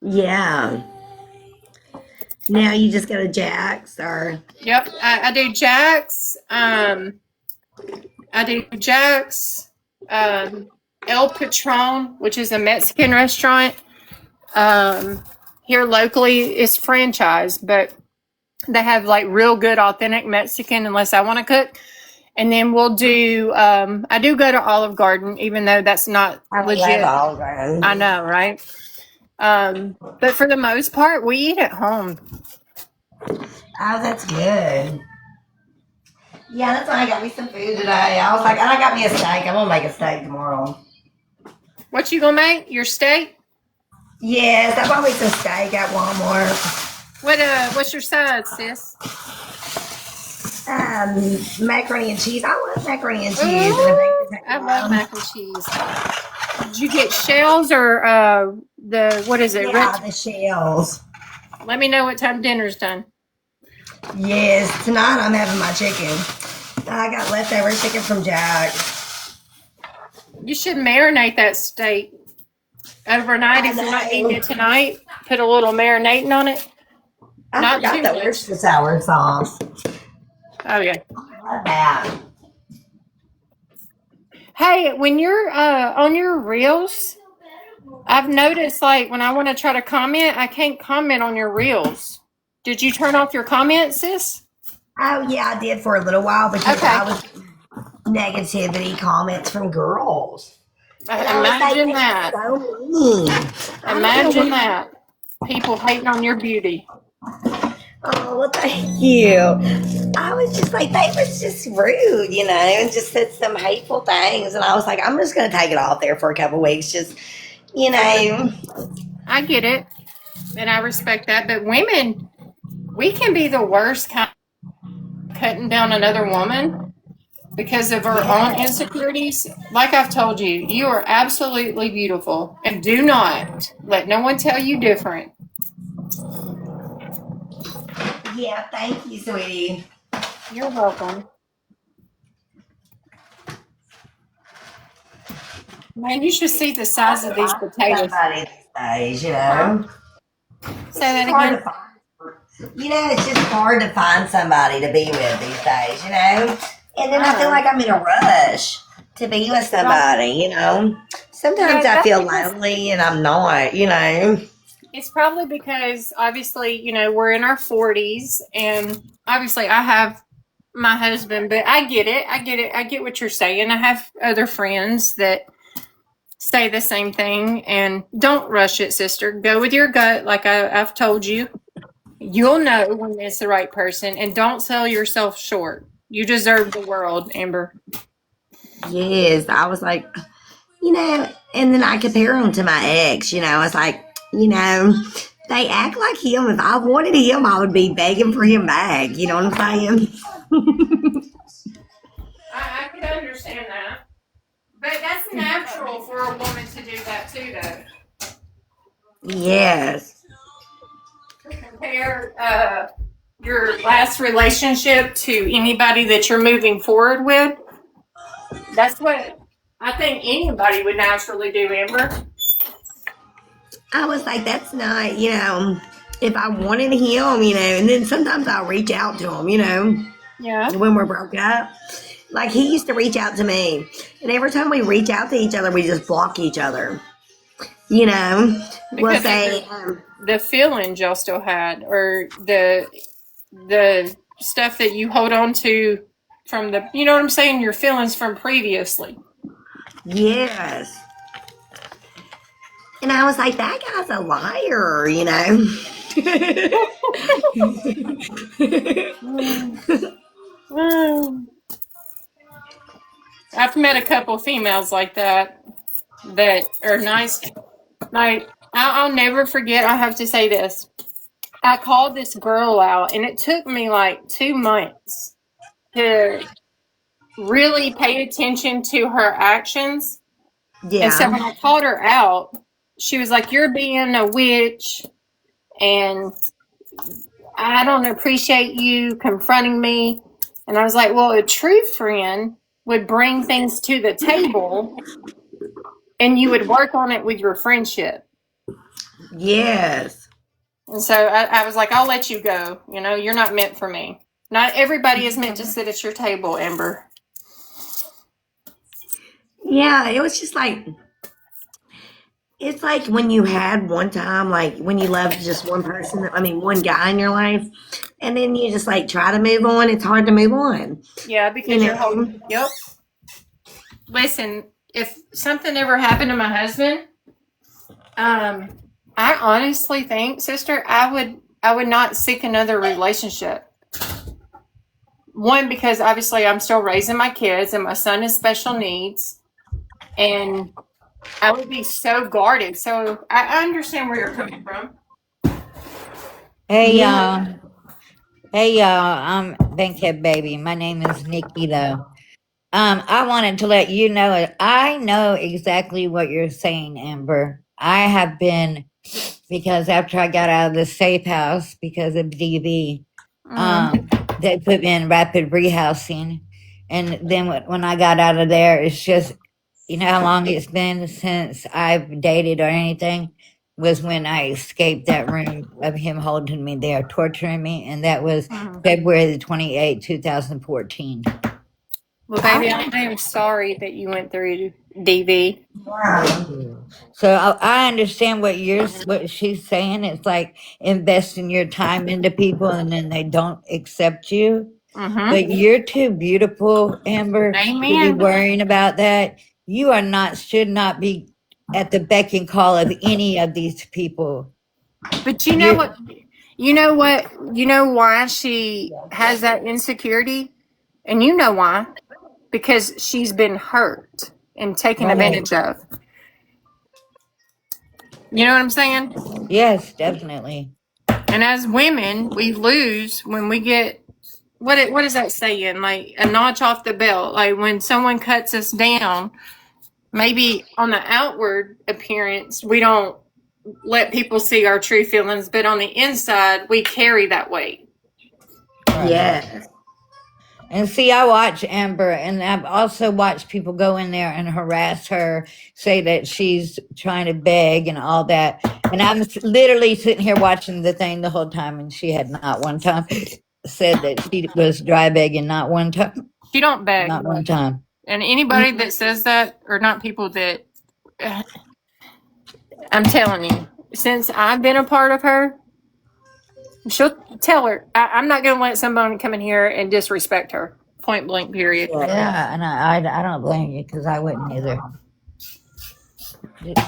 Yeah. Now you just go to Jack's or. Yep, I do Jack's. I do Jack's. Um, El Patron, which is a Mexican restaurant. Um, Here locally, it's franchise, but they have like real good authentic Mexican unless I want to cook. And then we'll do I do go to Olive Garden, even though that's not I love legit. all of I them. know, right? But for the most part, we eat at home. Oh, that's good. Yeah, that's why I got me some food today. I was like, and I got me a steak. I'm gonna make a steak tomorrow. What you gonna make? Your steak? Yes, I bought me some steak at Walmart. What's your side, sis? Macaroni and cheese. I love macaroni and cheese and a baked Ooh, I love potato. mac and cheese. Did you get shells or the what is it? Yeah, Rich? the shells. Let me know what time dinner's done. Yes, tonight I'm having my chicken. I got leftover chicken from Jack. You should marinate that steak overnight I if you're not eating know. it tonight. Put a little marinating on it. I Not forgot too the much. Worcestershire sour sauce. Oh yeah. Love that. Hey, when you're on your reels, I've noticed like when I want to try to comment, I can't comment on your reels. Did you turn off your comments, sis? Oh yeah, I did for a little while because Okay. I was negativity comments from girls. And I was like, Imagine they that. were so mean. I don't know Imagine what. that. People hating on your beauty. Oh, well, thank you. I was just like, they was just rude, and just said some hateful things. And I was like, I'm just going to take it off there for a couple weeks. Just, you know. I get it, and I respect that. But women, we can be the worst kind of cutting down another woman because of our own Yeah. insecurities. Like I've told you, you are absolutely beautiful, and do not let no one tell you different. Yeah, thank you, sweetie. You're welcome. Man, you should see the It's size hard of to these find potatoes. somebody these days, Huh? It's Say just that hard to again. find. It's just hard to find somebody to be with these days. And then I feel Oh, like I'm in a rush to be with well, somebody. Sometimes yeah, I that's feel because lonely and I'm not. it's probably because obviously, we're in our 40s, and obviously I have my husband, but I get it. I get it. I get what you're saying. I have other friends that say the same thing, and don't rush it, sister. Go with your gut, like I've told you. You'll know when it's the right person, and don't sell yourself short. You deserve the world, Amber. Yes, I was like, and then I compare him to my ex. It's like, they act like him. If I wanted him, I would be begging for him back. You know what I'm saying? I could understand that. But that's natural for a woman to do that too, though. Yes. Compare your last relationship to anybody that you're moving forward with. That's what I think anybody would naturally do, Amber. I was like, that's not, if I wanted him, and then sometimes I'll reach out to him, Yeah. when we're broke up. Like he used to reach out to me, and every time we reach out to each other, we just block each other. We'll Because of say, the feelings y'all still had, or the stuff that you hold on to from the, you know what I'm saying, your feelings from previously. yes. And I was like, that guy's a liar. Mm. Mm. I've met a couple females like that are nice. Like I'll never forget. I have to say this. I called this girl out, and it took me like 2 months to really pay attention to her actions. And so Yeah. when I called her out, she was like, "You're being a witch, and I don't appreciate you confronting me." And I was like, "Well, a true friend would bring things to the table, and you would work on it with your friendship." Yes. And so I was like, "I'll let you go. You're not meant for me. Not everybody is meant to sit at your table, Amber." Yeah. It was just like, it's like when you had one time, like when you loved just one person, I mean, one guy in your life, and then you just like try to move on. It's hard to move on, Yeah, you because you're holding. know? Yep. Listen, if something ever happened to my husband, um, I honestly think, sister, I would not seek another relationship. One, because obviously I'm still raising my kids, and my son has special needs, and I would be so guarded. So I understand where you're coming from. Hey Yeah. y'all. Hey y'all. I'm Bankhead Baby. My name is Nikki though. I wanted to let you know I know exactly what you're saying, Amber. I have been because after I got out of the safe house because of DV, Mm. they put me in rapid rehousing. And then when I got out of there, it's just, you know how long it's been since I've dated or anything? was when I escaped that room of him holding me there, torturing me, and that was February the 28th, 2014. Well, baby, I am sorry that you went through DV. So I understand what she's saying. It's like investing your time into people and then they don't accept you. But you're too beautiful, Amber, to be Amen. worrying about that. You are not, should not be at the beck and call of any of these people. But you know what? You know what? You know why she has that insecurity? And you know why? Because she's been hurt and taken advantage of. You know what I'm saying? Yes, definitely. And as women, we lose when we get what is that saying? Like a notch off the belt. Like when someone cuts us down, maybe on the outward appearance, we don't let people see our true feelings, but on the inside, we carry that weight. Yes. And see, I watch Amber, and I've also watched people go in there and harass her, say that she's trying to beg and all that. And I'm literally sitting here watching the thing the whole time, and she had not one time said that she was dry begging, not one time. She don't beg. Not one time. And anybody that says that, or not people that, I'm telling you, since I've been a part of her, she'll tell her, I'm not going to let somebody come in here and disrespect her. Point blank, period. Yeah, and I don't blame you because I wouldn't either.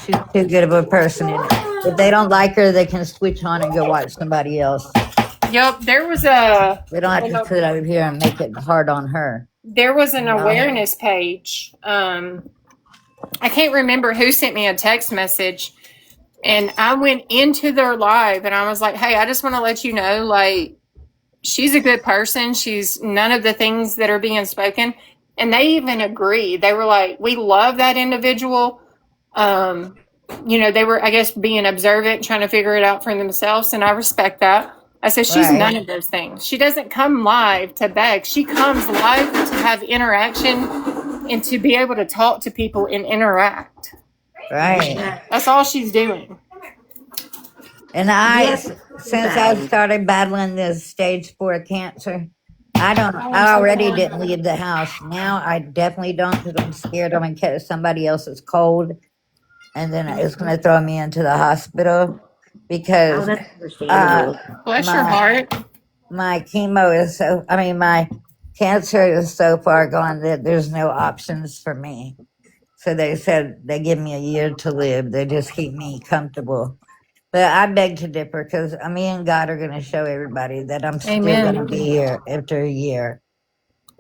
She's too good of a person. And if they don't like her, they can switch on and go watch somebody else. Yep, there was a. We don't have to sit over here and make it hard on her. There was an awareness page. I can't remember who sent me a text message, and I went into their live and I was like, hey, I just want to let you know, like, she's a good person. She's none of the things that are being spoken. And they even agreed. They were like, we love that individual. They were, I guess, being observant, trying to figure it out for themselves. And I respect that. I said, she's none of those things. She doesn't come live to beg. She comes live to have interaction and to be able to talk to people and interact. Right. That's all she's doing. And since I started battling this stage 4 cancer, I already didn't leave the house. Now I definitely don't because I'm scared I'm going to catch somebody else's cold. And then it's going to throw me into the hospital because bless your heart. My chemo is my cancer is so far gone that there's no options for me. So they said they give me a year to live. They just keep me comfortable. But I beg to differ because me and God are going to show everybody that I'm still going to be here after a year.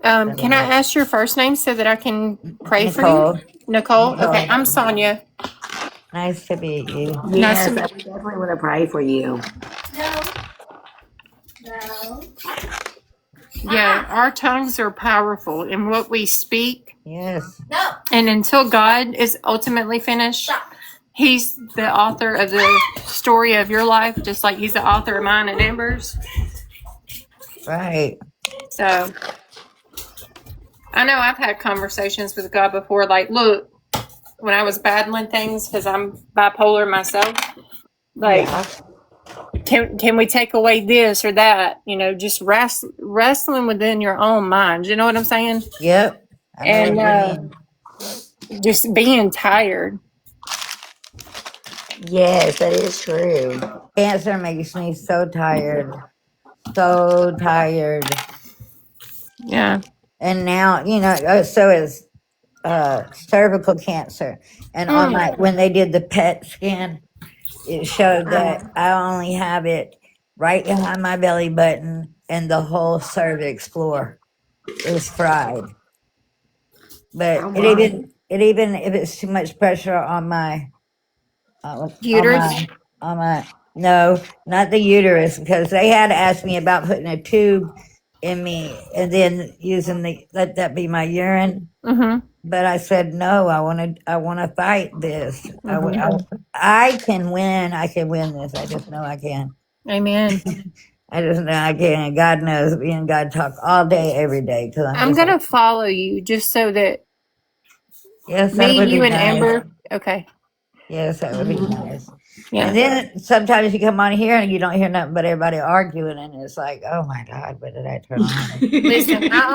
Can I ask your first name so that I can pray for you? Nicole? Okay, I'm Sonia. Nice to meet you. Yes, I definitely want to pray for you. No. Yeah, our tongues are powerful in what we speak. Yes. No. And until God is ultimately finished, He's the author of the story of your life, just like He's the author of mine and Amber's. Right. So, I know I've had conversations with God before, like, look, when I was battling things, because I'm bipolar myself, like, can we take away this or that? Just wrestling within your own mind. You know what I'm saying? Yep. And just being tired. Yes, that is true. Cancer makes me so tired. So tired. Yeah. And now, so is cervical cancer. And when they did the PET scan, it showed that I only have it right behind my belly button and the whole cervix floor is fried. But it even if it's too much pressure on my uterus. No, not the uterus, because they had asked me about putting a tube in me and then let that be my urine. Mm-hmm. But I said no. I want to fight this. Mm-hmm. I can win. I can win this. I just know I can. Amen. I just know I can. God knows. Me and God talk all day, every day. I'm gonna follow you just so that. Yes, me, you, and nice. Amber. Okay. Yes, that would be nice. Yeah. And then sometimes you come on here and you don't hear nothing but everybody arguing, and it's like, oh my God, what did I turn on? Listen, I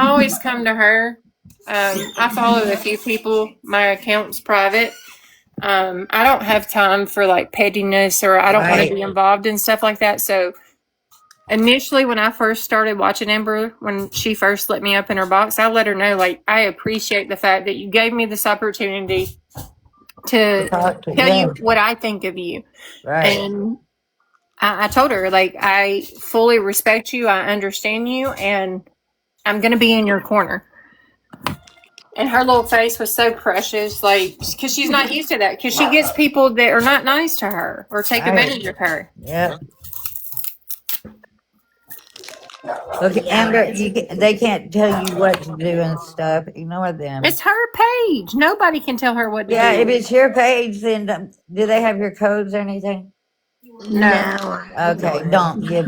always come to her. I follow a few people. My account's private. I don't have time for like pettiness, or I don't want Right. to be involved in stuff like that. So initially, when I first started watching Amber, when she first let me up in her box, I let her know, like, I appreciate the fact that you gave me this opportunity to Talk to tell you them. what I think of you. Right. And I told her, like, I fully respect you. I understand you. And I'm going to be in your corner. And her little face was so precious, like, because she's not used to that. Because she gets people that are not nice to her or take Right. advantage of her. Yep. Look, Yeah. Amber, they can't tell you what to do and stuff. Ignore them. It's her page. Nobody can tell her what to Yeah, do. if it's your page, then do they have your codes or anything? No. Okay, don't give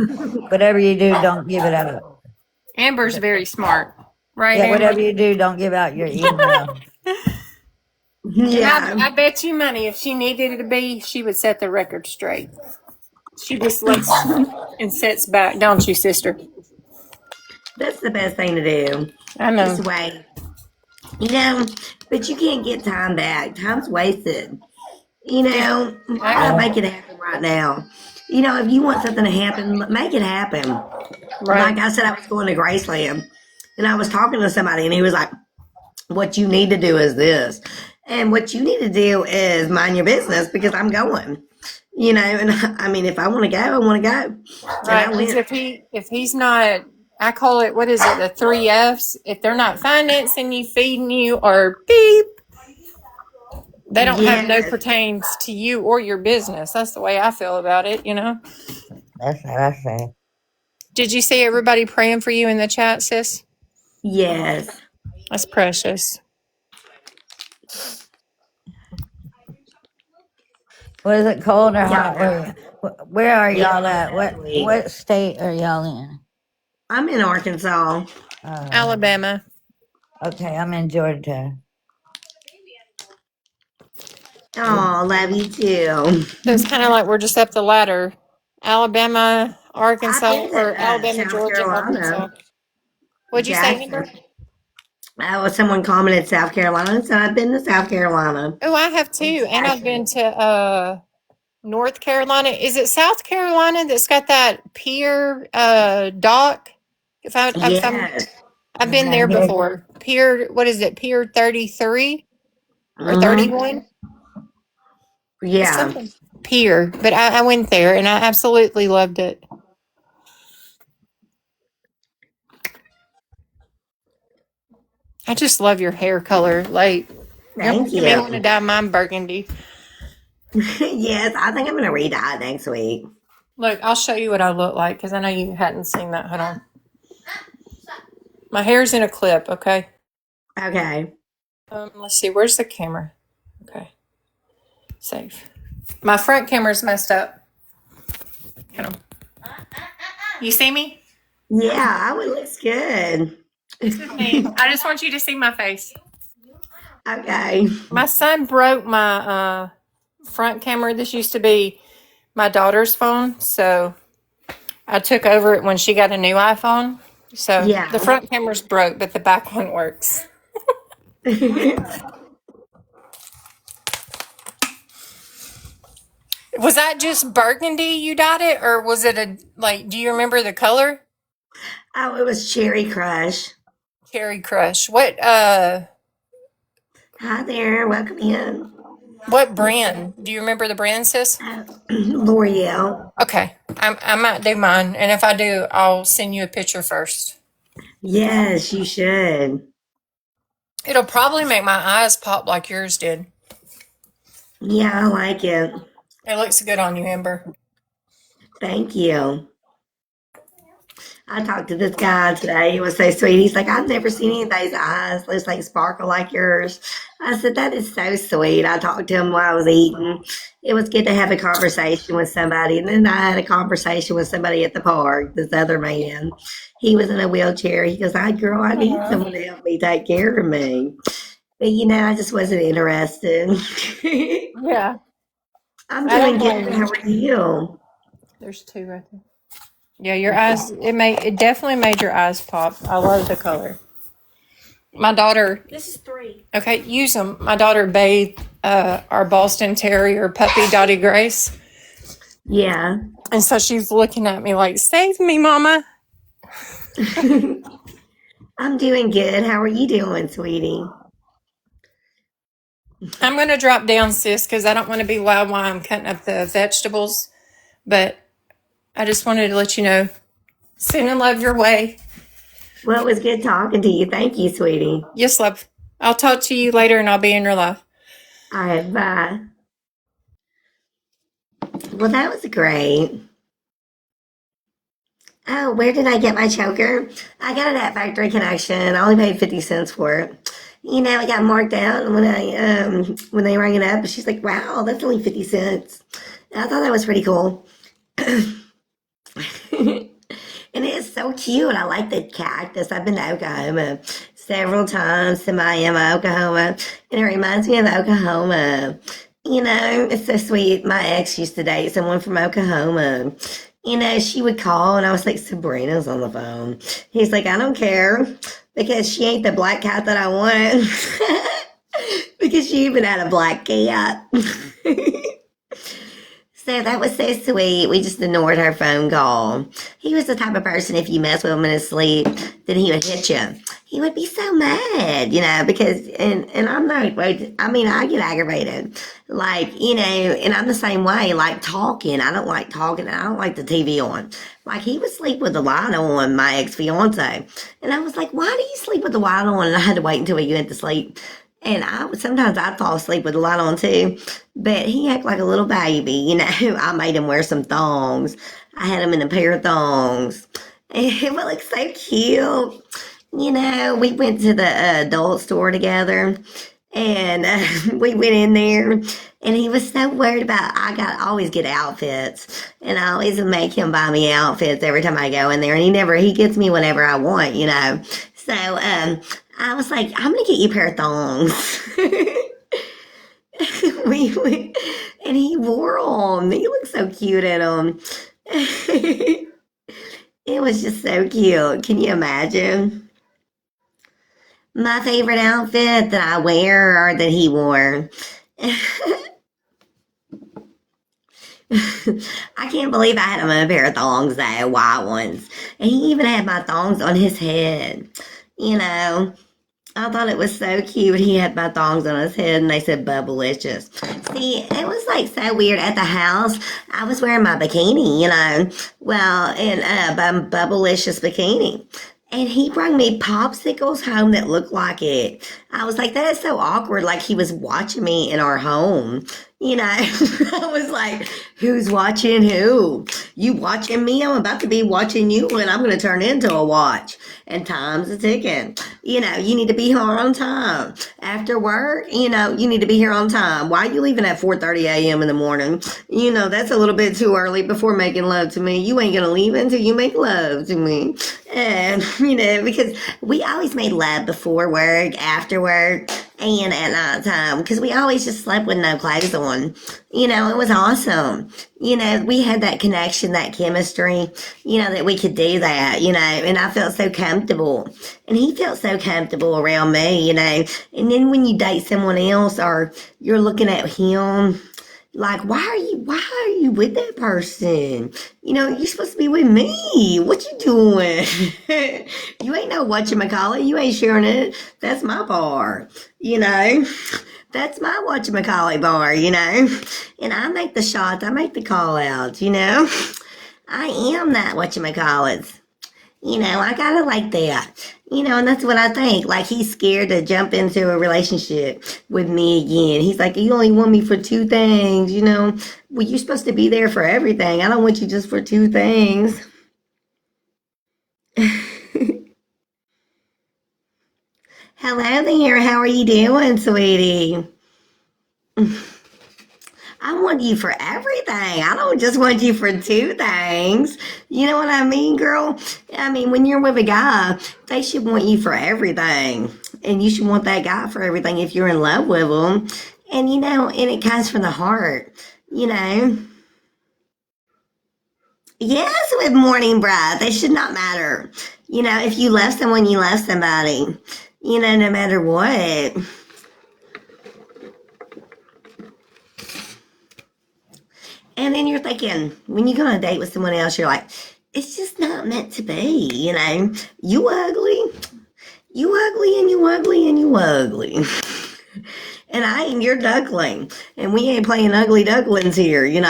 whatever you do. Don't give it out. Amber's very smart, right? Yeah, Amber? whatever you do, don't give out your email. Yeah. And I bet you money, if she needed it to be, she would set the record straight. She just lets and sets back, don't you, sister? That's the best thing to do. I know. Just wait. You know, but you can't get time back. Time's wasted. You know, why not make it happen right now? You know, if you want something to happen, make it happen. Right. Like I said, I was going to Graceland and I was talking to somebody and he was like, what you need to do is this. And what you need to do is mind your business because I'm going. You know, and I mean, if I want to go, I want to go. And Right. I 'Cause went. if he's not, I call it, what is it, the 3 F's? If they're not financing you, feeding you, or beep, they don't have no Yes. pertains to you or your business. That's the way I feel about it, you know? That's what I say. Did you see everybody praying for you in the chat, sis? Yes. That's precious. Was it cold or hot? Yeah. Where are Yeah, y'all at? exactly. What state are y'all in? I'm in Arkansas. Alabama. Okay, I'm in Georgia. Oh, love you too. So it's kind of like we're just up the ladder. Alabama, Arkansas, I've been to or Alabama, South Georgia, Arkansas. Carolina. What'd you say, Jackson. Amber? Someone commented South Carolina, so I've been to South Carolina. Oh, I have too. And I've been to North Carolina. Is it South Carolina that's got that pier dock? Yes. I've been there before. Pier, what is it? Pier 33 or 31? Yeah. Something. Pier. But I went there and I absolutely loved it. I just love your hair color. Like, Thank you may want to you. dye mine burgundy. Yes, I think I'm going to re-dye next week. Look, I'll show you what I look like because I know you hadn't seen that. Hold on. My hair's in a clip, okay? Okay. Let's see. Where's the camera? Okay. Save. My front camera's messed up. Hold on. You see me? Yeah, it looks good. This is me. I just want you to see my face. Okay. My son broke my front camera. This used to be my daughter's phone, so I took over it when she got a new iPhone. So Yeah. the front camera's broke, but the back one works. Was that just burgundy you dyed it, or was it do you remember the color? Oh, it was Cherry Crush. Cherry Crush. What Hi there. Welcome in. what brand? Do you remember the brand, sis? L'Oreal. Okay. I might do mine, and if I do, I'll send you a picture first. Yes, you should. It'll probably make my eyes pop like yours did. Yeah, I like it. It looks good on you, Amber. Thank you. I talked to this guy today. He was so sweet. He's like, I've never seen anybody's eyes just like sparkle like yours. I said, that is so sweet. I talked to him while I was eating. It was good to have a conversation with somebody. And then I had a conversation with somebody at the park, this other man. He was in a wheelchair. He goes, girl, I need someone to help me take care of me. But I just wasn't interested. Yeah, I'm I doing don't good. blame you. How are you? There's two right there. Yeah, your eyes. It definitely made your eyes pop. I love the color. My daughter. This is 3. Okay, use them. My daughter bathed our Boston Terrier puppy Dottie Grace, Yeah. and so she's looking at me like, "Save me, Mama." I'm doing good. How are you doing, sweetie? I'm gonna drop down, sis, because I don't want to be loud while I'm cutting up the vegetables. But I just wanted to let you know, sending love your way. Well, it was good talking to you. Thank you, sweetie. Yes, love. I'll talk to you later, and I'll be in your life. All right, bye. Well, that was great. Oh, where did I get my choker? I got it at Factory Connection. I only paid 50 cents for it. It got marked out when they rang it up. She's like, "Wow, that's only 50 cents." I thought that was pretty cool. And it's so cute. I like the cactus. I've been to Oklahoma several times to Miami, Oklahoma, and it reminds me of Oklahoma. It's so sweet. My ex used to date someone from Oklahoma. She would call, and I was like, "Sabrina's on the phone." He's like, "I don't care because she ain't the black cat that I want." Because she even had a black cat. So that was so sweet. We just ignored her phone call. He was the type of person, if you mess with him in his sleep, then he would hit you. He would be so mad, because, and I'm not, I get aggravated. And I'm the same way, like talking. I don't like talking. I don't like the TV on. Like he would sleep with the light on, my ex-fiance. And I was like, "Why do you sleep with the light on?" And I had to wait until he went to sleep. And sometimes I'd fall asleep with the light on too, but he acted like a little baby. I made him wear some thongs. I had him in a pair of thongs. And it would look so cute. We went to the adult store together, and we went in there, and he was so worried about, I always get outfits, and I always make him buy me outfits every time I go in there, and he gets me whatever I want. So, I was like, "I'm gonna get you a pair of thongs." we went, and he wore them. He looked so cute in them. It was just so cute. Can you imagine? My favorite outfit that I wear or that he wore. I can't believe I had him in a pair of thongs though, white ones. And he even had my thongs on his head. I thought it was so cute. He had my thongs on his head and they said Bubblicious. See, it was like so weird at the house. I was wearing my bikini, well, in a Bubblicious bikini. And he brought me popsicles home that looked like it. I was like, that is so awkward. Like he was watching me in our home. I was like, "Who's watching who? You watching me? I'm about to be watching you, and I'm going to turn into a watch. And time's a ticking. You need to be here on time. After work, you need to be here on time. Why are you leaving at 4:30 a.m. in the morning? That's a little bit too early before making love to me. You ain't going to leave until you make love to me." And, because we always made love before work, after work, and at night time, because we always just slept with no clothes on. It was awesome. We had that connection, that chemistry, that we could do that, and I felt so comfortable. And he felt so comfortable around me, And then when you date someone else or you're looking at him, like, why are you with that person? You're supposed to be with me. What you doing? You ain't no whatchamacallit. You ain't sharing it. That's my bar, That's my whatchamacallit bar, And I make the shots. I make the call outs, I am that whatchamacallit. I gotta like that. And that's what I think. Like, he's scared to jump into a relationship with me again. He's like, "You only want me for two things, Well, you're supposed to be there for everything. I don't want you just for two things." Hello there. How are you doing, sweetie? I want you for everything. I don't just want you for two things. You know what I mean, girl? When you're with a guy, they should want you for everything. And you should want that guy for everything if you're in love with him. And, and it comes from the heart, you know. Yes, with morning breath. It should not matter. If you love someone, you love somebody. No matter what. And then you're thinking, when you go on a date with someone else, you're like, it's just not meant to be, You ugly. You ugly and you ugly and you ugly. And I ain't your duckling. And we ain't playing ugly ducklings here, You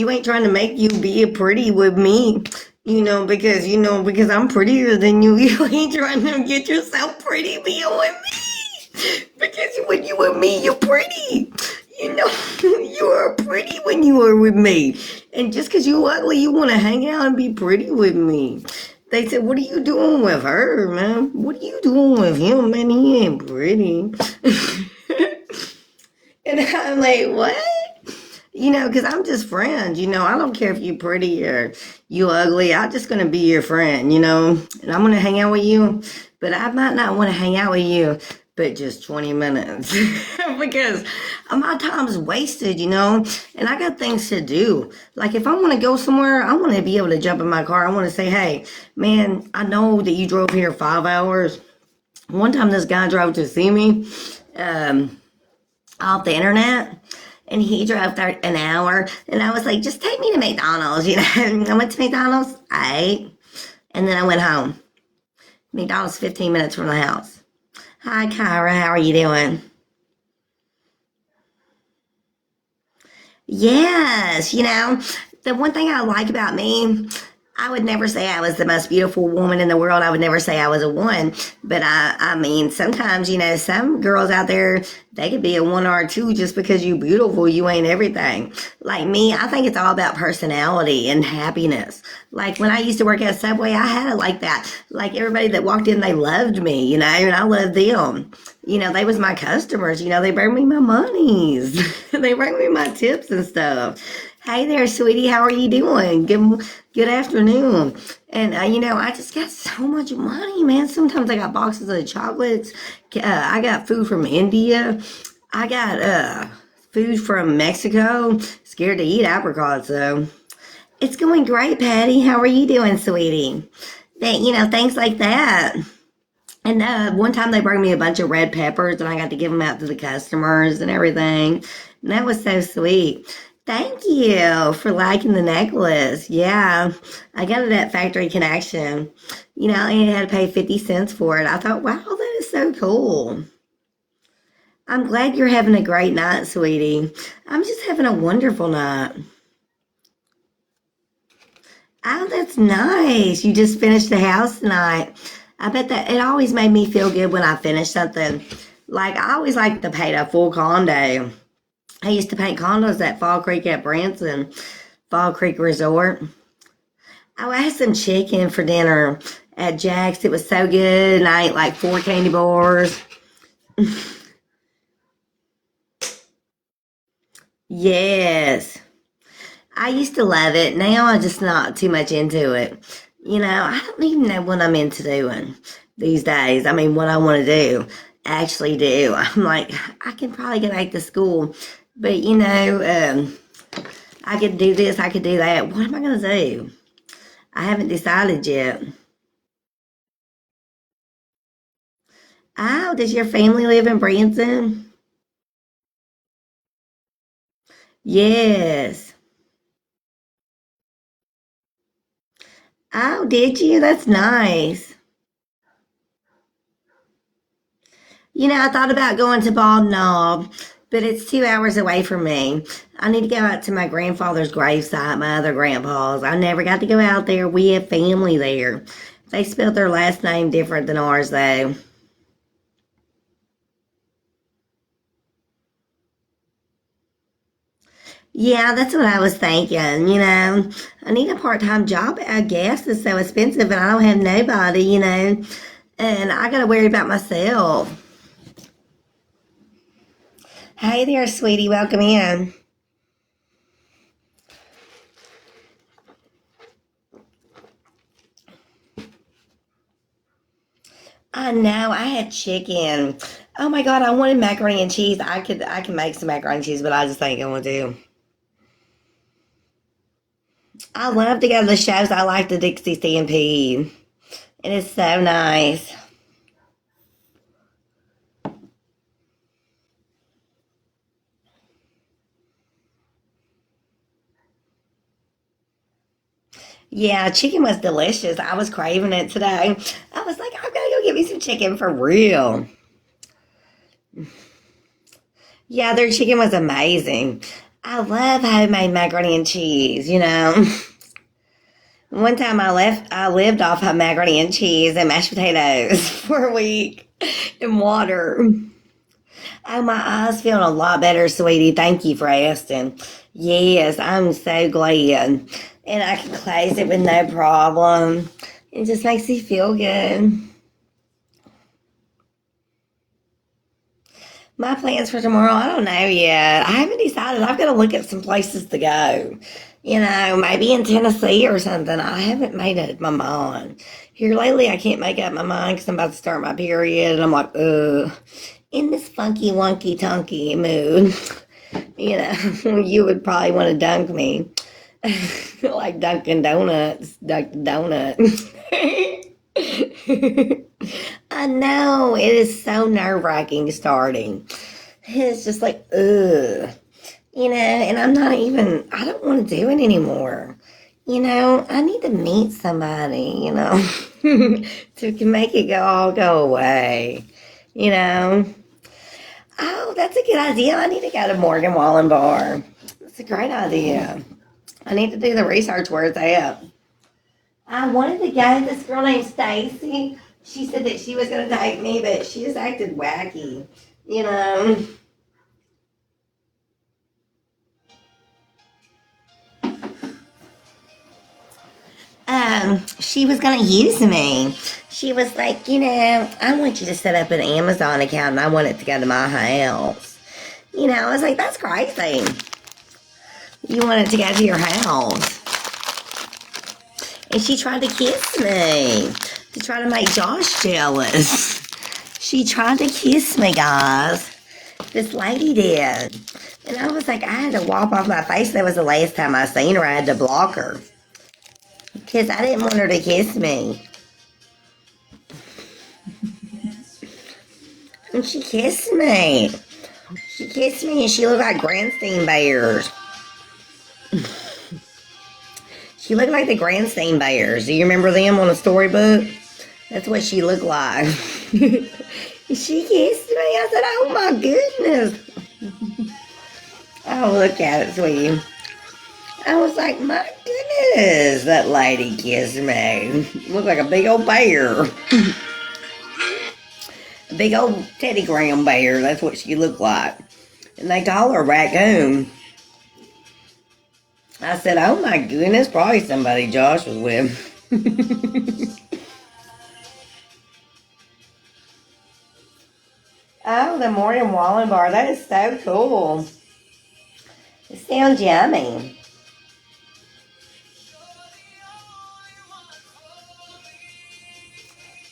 ain't trying to make you be pretty with me, because I'm prettier than you. You ain't trying to get yourself pretty being with me. Because when you with me, you're pretty. You are pretty when you are with me. And just because you ugly, you want to hang out and be pretty with me. They said, what are you doing with her, man? What are you doing with him, man? He ain't pretty. And I'm like, what? Because I'm just friends, I don't care if you're pretty or you ugly. I'm just going to be your friend, and I'm going to hang out with you, but I might not want to hang out with you, but just 20 minutes because my time's wasted, and I got things to do. Like if I want to go somewhere, I want to be able to jump in my car. I want to say, hey, man, I know that you drove here 5 hours. One time this guy drove to see me, off the internet, and he drove an hour, and I was like, just take me to McDonald's, I went to McDonald's, I ate, and then I went home. McDonald's 15 minutes from the house. Hi, Kyra, how are you doing? Yes, the one thing I like about me, I would never say I was the most beautiful woman in the world. I would never say I was a one. But I mean, sometimes, some girls out there, they could be a one or a two just because you're beautiful. You ain't everything. Like me, I think it's all about personality and happiness. Like when I used to work at Subway, I had it like that. Like everybody that walked in, they loved me, and I loved them. They was my customers. They bring me my monies. They bring me my tips and stuff. Hey there, sweetie. How are you doing? Good afternoon. And, I just got so much money, man. Sometimes I got boxes of chocolates. I got food from India. I got food from Mexico. Scared to eat apricots, though. It's going great, Patty. How are you doing, sweetie? Things like that. And one time they brought me a bunch of red peppers, and I got to give them out to the customers and everything. And that was so sweet. Thank you for liking the necklace. Yeah, I got it at Factory Connection. I had to pay 50 cents for it. I thought, wow, that is so cool. I'm glad you're having a great night, sweetie. I'm just having a wonderful night. Oh, that's nice. You just finished the house tonight. I bet that it always made me feel good when I finished something. Like, I always like to paint a full condo. I used to paint condos at Fall Creek at Branson, Fall Creek Resort. Oh, I had some chicken for dinner at Jack's. It was so good, and I ate like 4 candy bars. Yes. I used to love it. Now I'm just not too much into it. I don't even know what I'm into doing these days. I mean, what I want to do, actually do. I'm like, I can probably get back to school, but I could do this, I could do that. What am I going to do? I haven't decided yet. Oh, does your family live in Branson? Yes. Oh, did you? That's nice. I thought about going to Bald Knob, but it's 2 hours away from me. I need to go out to my grandfather's gravesite, my other grandpa's. I never got to go out there. We have family there. They spelled their last name different than ours, though. Yeah, that's what I was thinking. I need a part-time job. I guess it's so expensive, and I don't have nobody, and I got to worry about myself. Hey there, sweetie. Welcome in. I know. I had chicken. Oh my god, I wanted macaroni and cheese. I can make some macaroni and cheese, but I just ain't going to. I love to go to the shows. I like the Dixie Stampede. It is so nice. Yeah, chicken was delicious. I was craving it today. I was like, I'm gonna go get me some chicken for real. Yeah, their chicken was amazing. I love homemade macaroni and cheese. One time I lived off of macaroni and cheese and mashed potatoes for a week and water. Oh, my eyes feeling a lot better, sweetie. Thank you for asking. Yes, I'm so glad. And I can close it with no problem. It just makes me feel good. My plans for tomorrow, I don't know yet. I haven't decided. I've got to look at some places to go. Maybe in Tennessee or something. I haven't made up my mind. Here lately, I can't make up my mind because I'm about to start my period. And I'm like, ugh, in this funky, wonky, tonky mood. You would probably want to dunk me. Like Dunkin' Donuts, Dunkin' Donut. I know it is so nerve wracking starting. It's just like, ugh, and I don't want to do it anymore. I need to meet somebody, to make it all go away, you know. Oh, that's a good idea. I need to go to Morgan Wallen Bar. That's a great idea. I need to do the research where it's at. I wanted to go. This girl named Stacy. She said that she was going to take me, but she just acted wacky. You know. She was going to use me. She was like, I want you to set up an Amazon account and I want it to go to my house. I was like, that's crazy. You want it to go to your house. And she tried to kiss me to try to make Josh jealous. She tried to kiss me, guys. This lady did. And I was like, I had to wipe off my face. That was the last time I seen her. I had to block her. Because I didn't want her to kiss me. And she kissed me. She kissed me and she looked like Grandstein Bears. She looked like the Grandstein Bears. Do you remember them on the storybook? That's what she looked like. She kissed me. I said, oh my goodness. Oh, look at it, sweetie. I was like, my goodness, that lady kissed me. Looked like a big old bear. A big old Teddy Graham bear. That's what she looked like. And they call her Raccoon. I said, oh my goodness, probably somebody Josh was with. Oh, the Morgan Wallen Bar. That is so cool. It sounds yummy.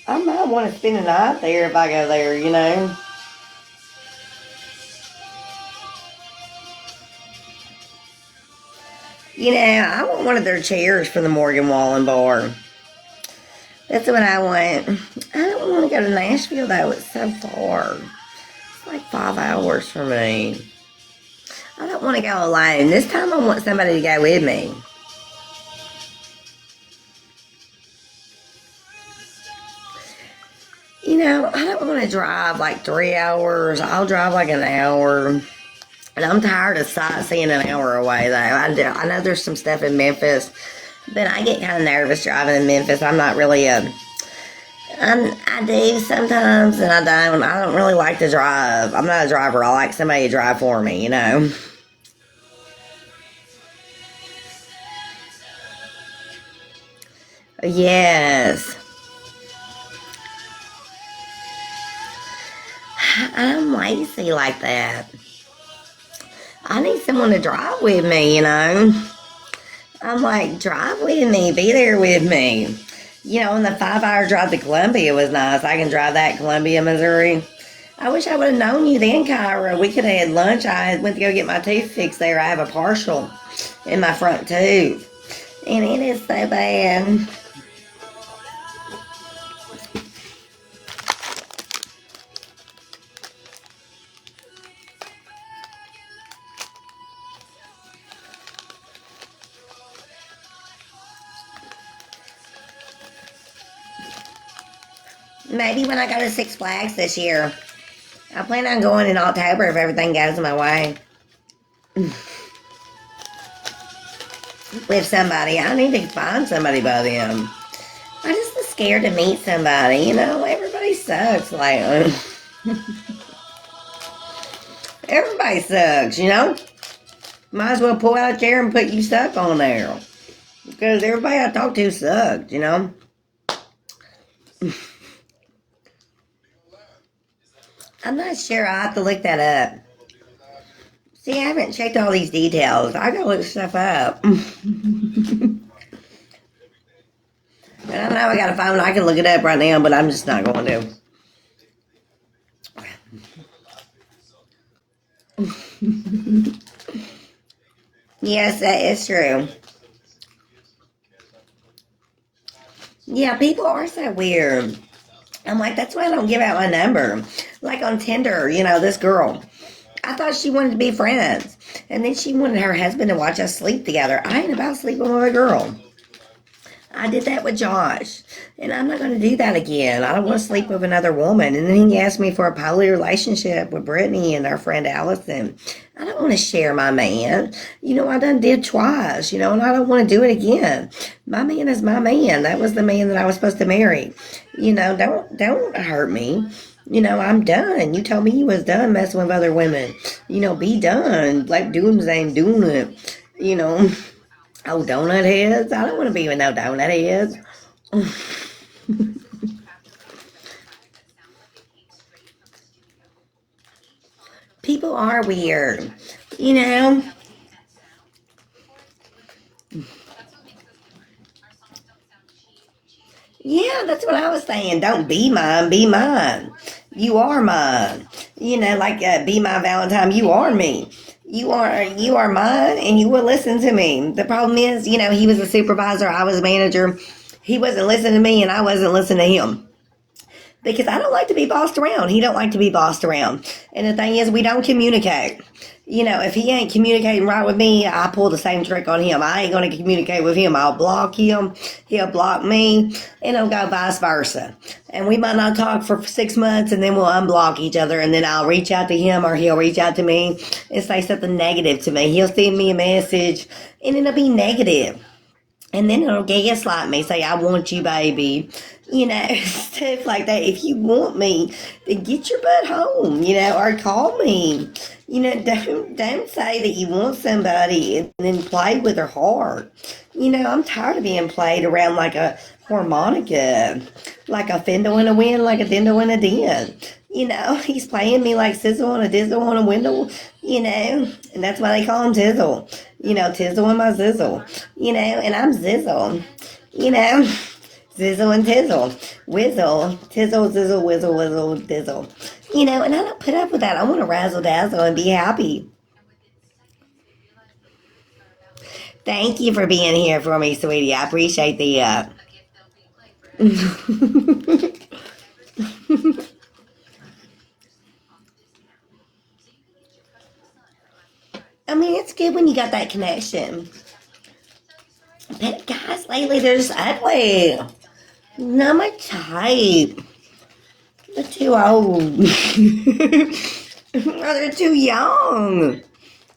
I might want to spend the night there if I go there. I want one of their chairs from the Morgan Wallen Bar. That's what I want. I don't want to go to Nashville, though. It's so far. It's like 5 hours for me. I don't want to go alone. This time I want somebody to go with me. I don't want to drive like 3 hours. I'll drive like an hour. And I'm tired of sightseeing an hour away, though. I know there's some stuff in Memphis, but I get kind of nervous driving in Memphis. I'm not really I do sometimes, and I don't. I don't really like to drive. I'm not a driver. I like somebody to drive for me, Yes. I'm lazy like that. I need someone to drive with me, I'm like, drive with me, be there with me. And the 5 hour drive to Columbia was nice. I can drive that Columbia, Missouri. I wish I would have known you then, Kyra. We could have had lunch. I went to go get my tooth fixed there. I have a partial in my front tooth. And it is so bad. Maybe when I go to Six Flags this year. I plan on going in October if everything goes my way. With somebody. I need to find somebody by then. I'm just scared to meet somebody. Everybody sucks lately. Everybody sucks, Might as well pull out a chair and put you stuck on there. Because everybody I talk to sucks, I'm not sure. I'll have to look that up. See, I haven't checked all these details. I gotta look stuff up. And I know I got a phone. I can look it up right now, but I'm just not going to. Yes, that is true. Yeah, people are so weird. I'm like, that's why I don't give out my number. Like on Tinder, this girl. I thought she wanted to be friends. And then she wanted her husband to watch us sleep together. I ain't about sleeping with a girl. I did that with Josh. And I'm not going to do that again. I don't want to sleep with another woman. And then he asked me for a poly relationship with Brittany and our friend Allison. I don't want to share my man. I done did twice, and I don't want to do it again. My man is my man. That was the man that I was supposed to marry. Don't hurt me. I'm done. You told me you was done messing with other women. Be done. Like doing ain't doing it. Oh, donut heads? I don't want to be with no donut heads. People are weird. Yeah, that's what I was saying. Don't be mine, be mine. You are mine. Like be my Valentine. You are me. You are mine, and you will listen to me. The problem is, he was a supervisor, I was a manager. He wasn't listening to me, and I wasn't listening to him because I don't like to be bossed around. He don't like to be bossed around. And the thing is, we don't communicate. If he ain't communicating right with me, I pull the same trick on him. I ain't going to communicate with him. I'll block him. He'll block me. And it'll go vice versa. And we might not talk for 6 months, and then we'll unblock each other. And then I'll reach out to him, or he'll reach out to me and say something negative to me. He'll send me a message, and it'll be negative. And then it'll gaslight me, say, I want you, baby. Stuff like that. If you want me, then get your butt home, or call me. Don't say that you want somebody and then play with her heart. I'm tired of being played around like a harmonica, like a findle in a wind, like a dindle in a den. He's playing me like sizzle on a dizzle on a window, and that's why they call him Tizzle. Tizzle and my zizzle, and I'm Zizzle, Zizzle and Tizzle, Whizzle, Tizzle, Zizzle, Whizzle, Whizzle, Dizzle. And I don't put up with that. I want to razzle dazzle and be happy. Thank you for being here for me, sweetie. I appreciate the I mean, it's good when you got that connection. But guys, lately they're just ugly. Not my type. They're too old. Or they're too young.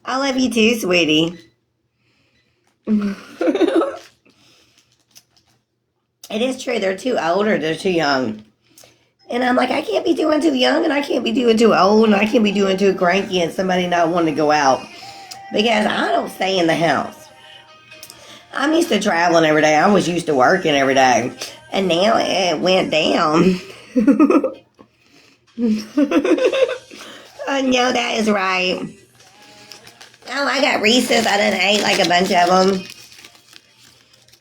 I love you too, sweetie. It is true. They're too old or they're too young. And I'm like, I can't be doing too young, and I can't be doing too old, and I can't be doing too cranky and somebody not wanting to go out. Because I don't stay in the house. I'm used to traveling every day. I was used to working every day. And now it went down. I know that is right. Oh, I got Reese's. I done ate like a bunch of them.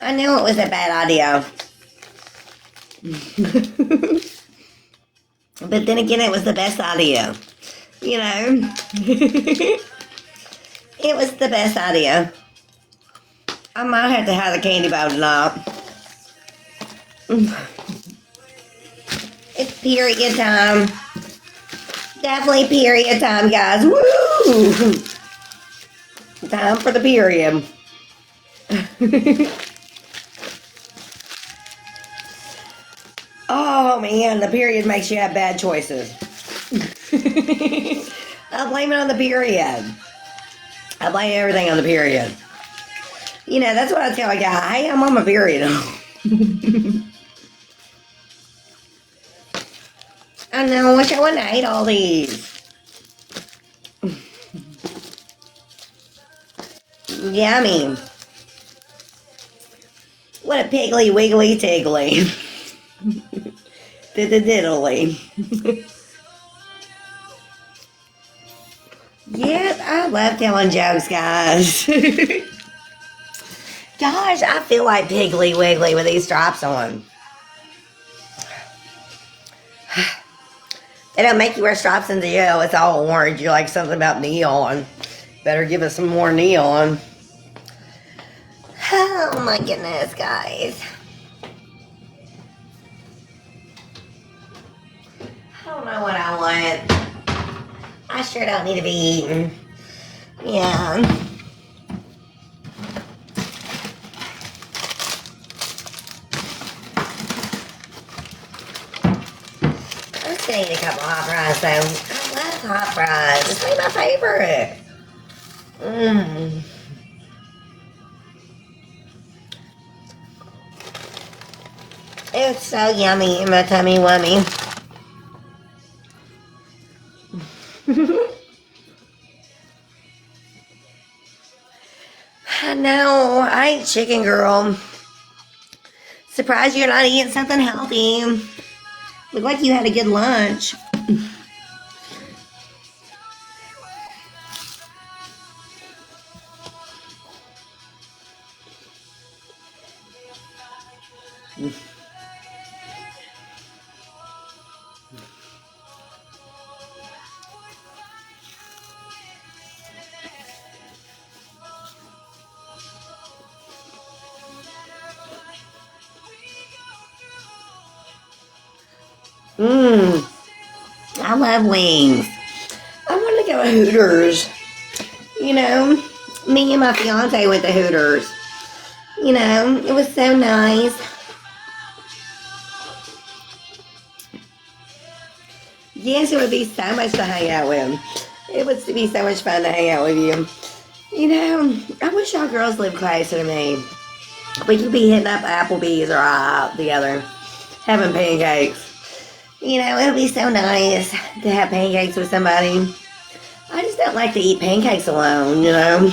I knew it was a bad idea. But then again, it was the best idea. You know, it was the best idea. I might have to have the candy bar tonight. It's period time. Definitely period time, guys. Woo! Time for the period. Oh man, the period makes you have bad choices. I blame it on the period. I blame everything on the period. You know, that's what I tell a guy. Hey, I'm on my period. I know, I wish I wouldn't have ate all these. Yummy. What a piggly wiggly tiggly. Diddly. Yes, I love telling jokes, guys. Gosh, I feel like Piggly Wiggly with these stripes on. They don't make you wear stripes in jail. It's all orange. You're like something about neon. Better give us some more neon. Oh my goodness, guys. I don't know what I want. I sure don't need to be eating. Yeah. I'm just gonna eat a couple hot fries though. I love hot fries. It's like my favorite. It's so yummy in my tummy wummy. I know, I ain't chicken girl. Surprised you're not eating something healthy. Look like you had a good lunch. I love wings. I want to go to Hooters. You know, me and my fiance went to Hooters. You know, it was so nice. Yes, it would be so much to hang out with. It would be so much fun to hang out with you. You know, I wish y'all girls lived closer to me. We could be hitting up Applebee's or IHOP together, having pancakes. You know, it would be so nice to have pancakes with somebody. I just don't like to eat pancakes alone, you know.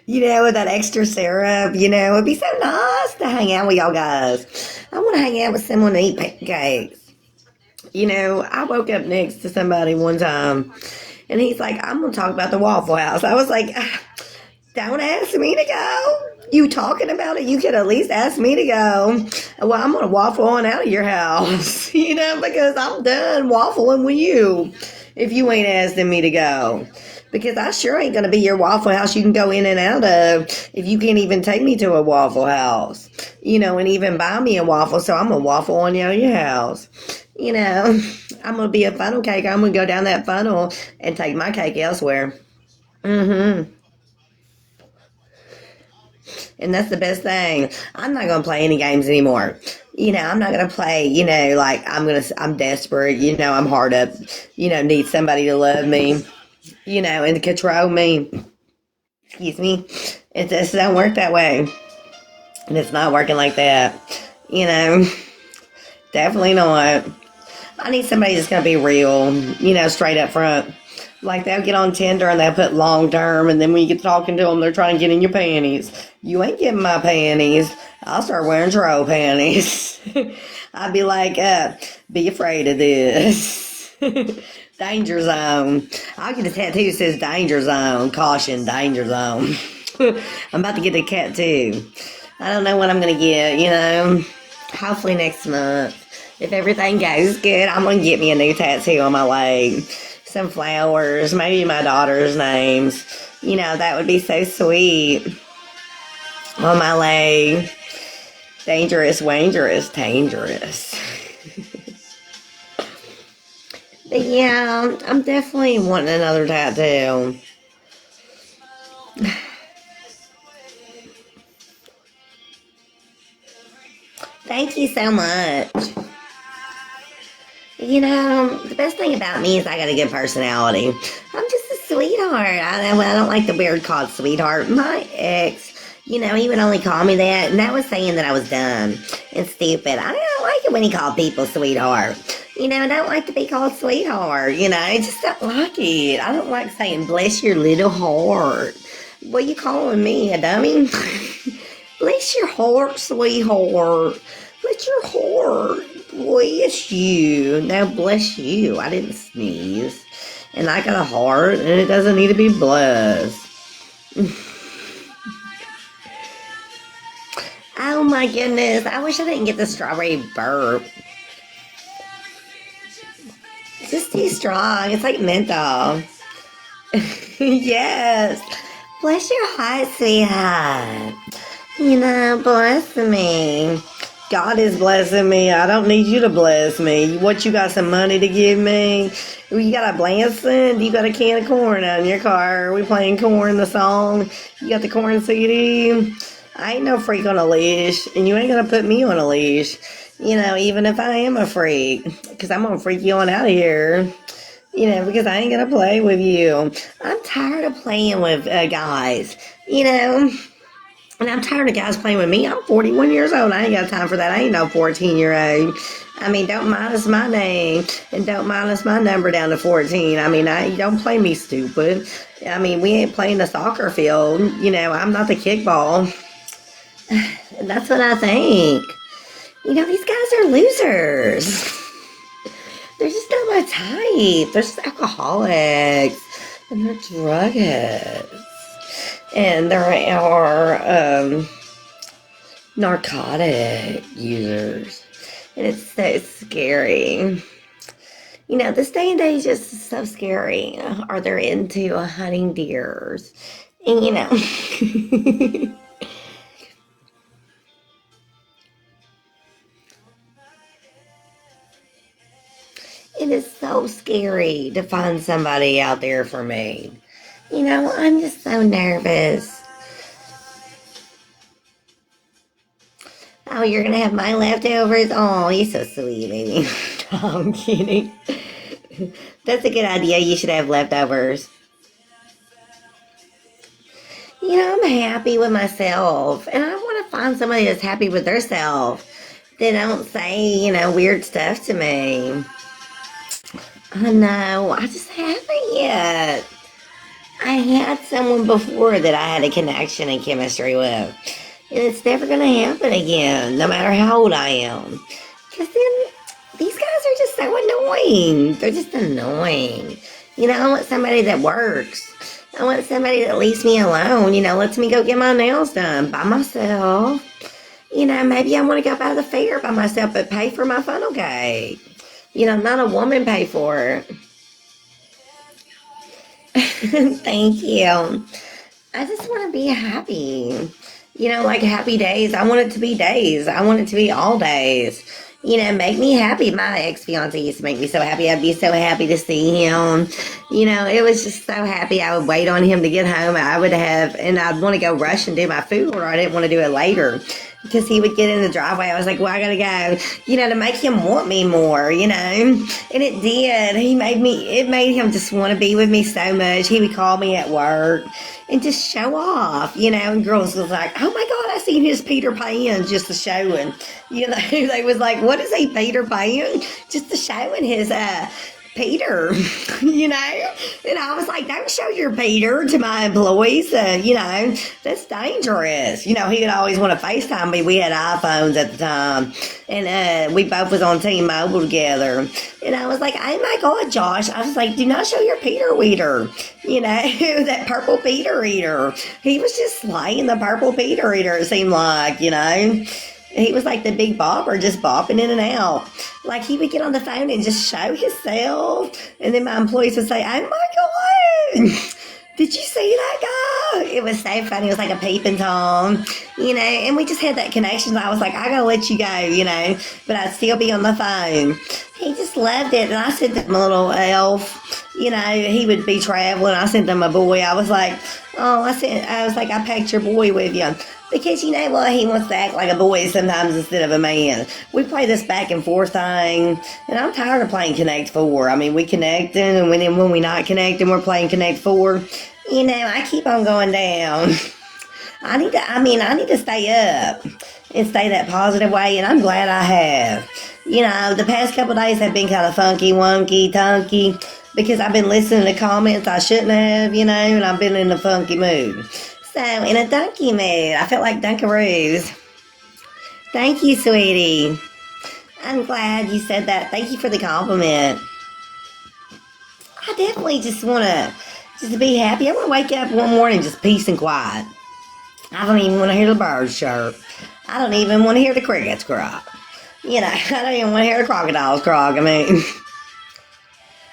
You know, with that extra syrup, you know, it'd be so nice to hang out with y'all guys. I want to hang out with someone and eat pancakes. You know, I woke up next to somebody one time, and he's like, I'm going to talk about the Waffle House. I was like, don't ask me to go. You talking about it, you could at least ask me to go. Well, I'm going to waffle on out of your house, you know, because I'm done waffling with you if you ain't asking me to go. Because I sure ain't going to be your Waffle House you can go in and out of if you can't even take me to a Waffle House, you know, and even buy me a waffle. So I'm going to waffle on out of your house. You know, I'm going to be a funnel cake. I'm going to go down that funnel and take my cake elsewhere. And that's the best thing. I'm not going to play any games anymore. You know, I'm not going to play, you know, like I'm desperate, you know, I'm hard up, you know, need somebody to love me, you know, and to control me. Excuse me. It just don't work that way. And it's not working like that. You know, definitely not. I need somebody that's going to be real, you know, straight up front. Like they'll get on Tinder and they'll put long term, and then when you get talking to them, they're trying to get in your panties. You ain't getting my panties. I'll start wearing troll panties. I'd be like, be afraid of this. Danger zone. I'll get a tattoo that says danger zone. Caution, danger zone. I'm about to get a tattoo. I don't know what I'm going to get, you know. Hopefully next month. If everything goes good, I'm going to get me a new tattoo on my leg. Some flowers, maybe my daughter's names. You know, that would be so sweet. On my leg. Dangerous, dangerous, dangerous. But yeah, I'm definitely wanting another tattoo. Thank you so much. You know, the best thing about me is I got a good personality. I'm just a sweetheart. I don't like the weird called sweetheart. My ex, you know, he would only call me that, and that was saying that I was dumb and stupid. I don't like it when he called people sweetheart. You know, I don't like to be called sweetheart. You know, I just don't like it. I don't like saying bless your little heart. What you calling me, a dummy? Bless your heart, sweetheart. Bless your heart. Bless you. Now bless you. I didn't sneeze. And I got a heart, and it doesn't need to be blessed. Oh my goodness. I wish I didn't get the strawberry burp. It's just too strong. It's like menthol. Yes. Bless your heart, sweetheart. You know, bless me. God is blessing me. I don't need you to bless me. What, you got some money to give me? You got a blessing? You got a can of corn out in your car? Are we playing Corn, the song? You got the Corn CD? I ain't no freak on a leash, and you ain't gonna put me on a leash. You know, even if I am a freak, because I'm gonna freak you on out of here. You know, because I ain't gonna play with you. I'm tired of playing with guys. You know. And I'm tired of guys playing with me. I'm 41 years old. I ain't got time for that. I ain't no 14-year-old. I mean, don't minus my name and don't minus my number down to 14. I mean, don't play me stupid. I mean, we ain't playing the soccer field. You know, I'm not the kickball. And that's what I think. You know, these guys are losers. They're just not my type. They're just alcoholics. And they're drug addicts. And there are narcotic users. And it's so scary. You know, this day and age is so scary. Or they're into hunting deers. And, you know. It is so scary to find somebody out there for me. You know, I'm just so nervous. Oh, you're going to have my leftovers? Oh, you're so sweet, baby. I'm kidding. That's a good idea. You should have leftovers. You know, I'm happy with myself. And I want to find somebody that's happy with themselves. They don't say, you know, weird stuff to me. Oh, no, I just haven't yet. I had someone before that I had a connection and chemistry with. And it's never going to happen again, no matter how old I am. Because then these guys are just so annoying. They're just annoying. You know, I want somebody that works. I want somebody that leaves me alone, you know, lets me go get my nails done by myself. You know, maybe I want to go by the fair by myself, but pay for my funnel cake. You know, not a woman pay for it. Thank you. I just want to be happy. You know, like happy days. I want it to be days. I want it to be all days. You know, make me happy. My ex-fiance used to make me so happy. I'd be so happy to see him. You know, it was just so happy. I would wait on him to get home. And I'd want to go rush and do my food, or I didn't want to do it later. Because he would get in the driveway. I was like, well, I gotta go, you know, to make him want me more, you know. And it did. It made him just want to be with me so much. He would call me at work and just show off, you know. And girls was like, oh my God, I seen his Peter Pan just to showing. You know, they was like, what is he, Peter Pan? Just to showing his Peter, you know? And I was like, don't show your Peter to my employees. You know, that's dangerous. You know, he would always want to FaceTime me. We had iPhones at the time. And we both was on T-Mobile together. And I was like, oh my God, Josh. I was like, do not show your Peter Weeder. You know, that purple Peter Eater. He was just slaying the purple Peter Eater, it seemed like, you know. He was like the big bopper, just bopping in and out. Like, he would get on the phone and just show himself. And then my employees would say, oh my God, did you see that guy? It was so funny. It was like a peeping Tom, you know. And we just had that connection. I was like, I gotta let you go, you know. But I'd still be on the phone. He just loved it. And I sent him a little elf. You know, he would be traveling. I sent him a boy. I was like, I packed your boy with you. Because you know what, he wants to act like a boy sometimes instead of a man. We play this back and forth thing, and I'm tired of playing Connect 4. I mean, we connecting, and when we not connecting, we're playing Connect 4. You know, I keep on going down. I need to stay up and stay that positive way, and I'm glad I have. You know, the past couple of days have been kind of funky, wonky, tunky, because I've been listening to comments I shouldn't have, you know, and I've been in a funky mood. So, in a donkey mood, I felt like Dunkaroos. Thank you, sweetie. I'm glad you said that. Thank you for the compliment. I definitely just want to be happy. I want to wake up one morning just peace and quiet. I don't even want to hear the birds chirp. I don't even want to hear the crickets cry. You know, I don't even want to hear the crocodiles croak. I mean,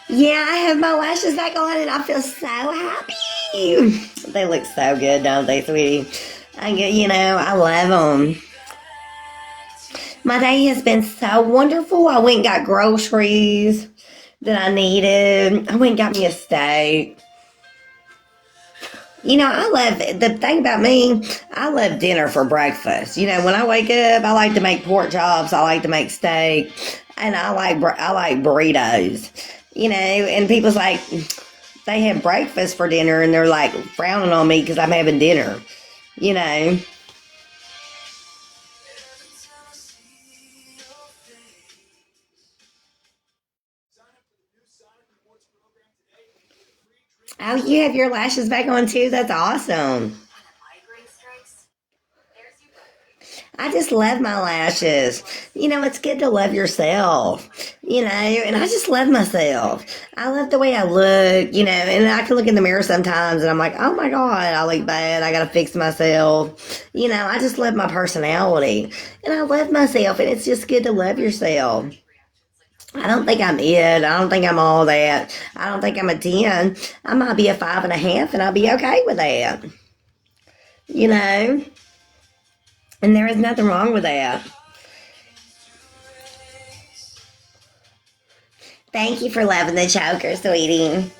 yeah, I have my lashes back on and I feel so happy. They look so good, don't they, sweetie? I love them. My day has been so wonderful. I went and got groceries that I needed. I went and got me a steak. You know, the thing about me, I love dinner for breakfast. You know, when I wake up, I like to make pork chops. I like to make steak. And I like burritos. You know, and people's like, they have breakfast for dinner and they're like frowning on me because I'm having dinner, you know. Oh, you have your lashes back on too? That's awesome. I just love my lashes. You know, it's good to love yourself, you know, and I just love myself. I love the way I look, you know, and I can look in the mirror sometimes and I'm like, oh my God, I look bad. I got to fix myself. You know, I just love my personality and I love myself, and it's just good to love yourself. I don't think I'm it. I don't think I'm all that. I don't think I'm a 10. I might be a 5.5 and I'll be okay with that, you know. And there is nothing wrong with that. Thank you for loving the choker, sweetie.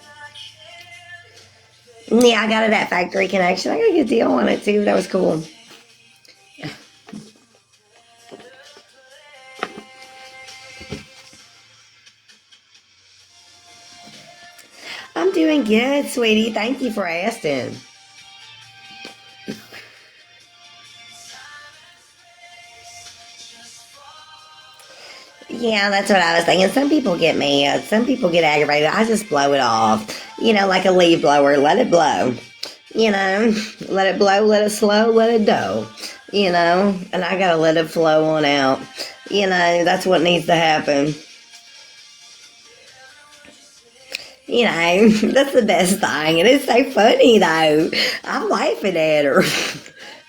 Yeah, I got it at Factory Connection. I got a good deal on it too. That was cool. I'm doing good, sweetie. Thank you for asking. Yeah, that's what I was thinking. Some people get mad. Some people get aggravated. I just blow it off. You know, like a leaf blower. Let it blow. You know, let it blow, let it slow, let it go. You know, and I gotta let it flow on out. You know, that's what needs to happen. You know, that's the best thing. And it's so funny, though. I'm laughing at her.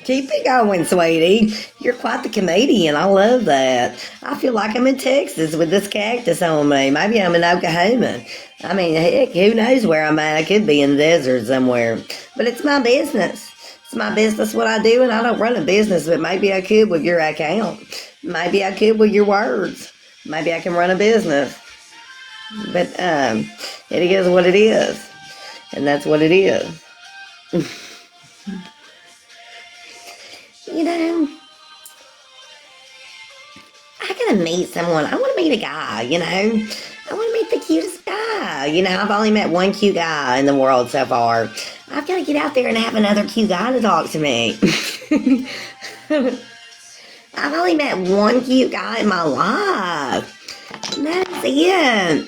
Keep it going, sweetie. You're quite the comedian. I love that. I feel like I'm in Texas with this cactus on me. Maybe I'm in Oklahoma. I mean, heck, who knows where I'm at? I could be in the desert somewhere. But it's my business. It's my business what I do, and I don't run a business, but maybe I could with your account. Maybe I could with your words. Maybe I can run a business. But it is what it is. And that's what it is. You know, I gotta meet someone. I want to meet a guy, you know. I want to meet the cutest guy. You know, I've only met one cute guy in the world so far. I've got to get out there and have another cute guy to talk to me. I've only met one cute guy in my life. And that's it.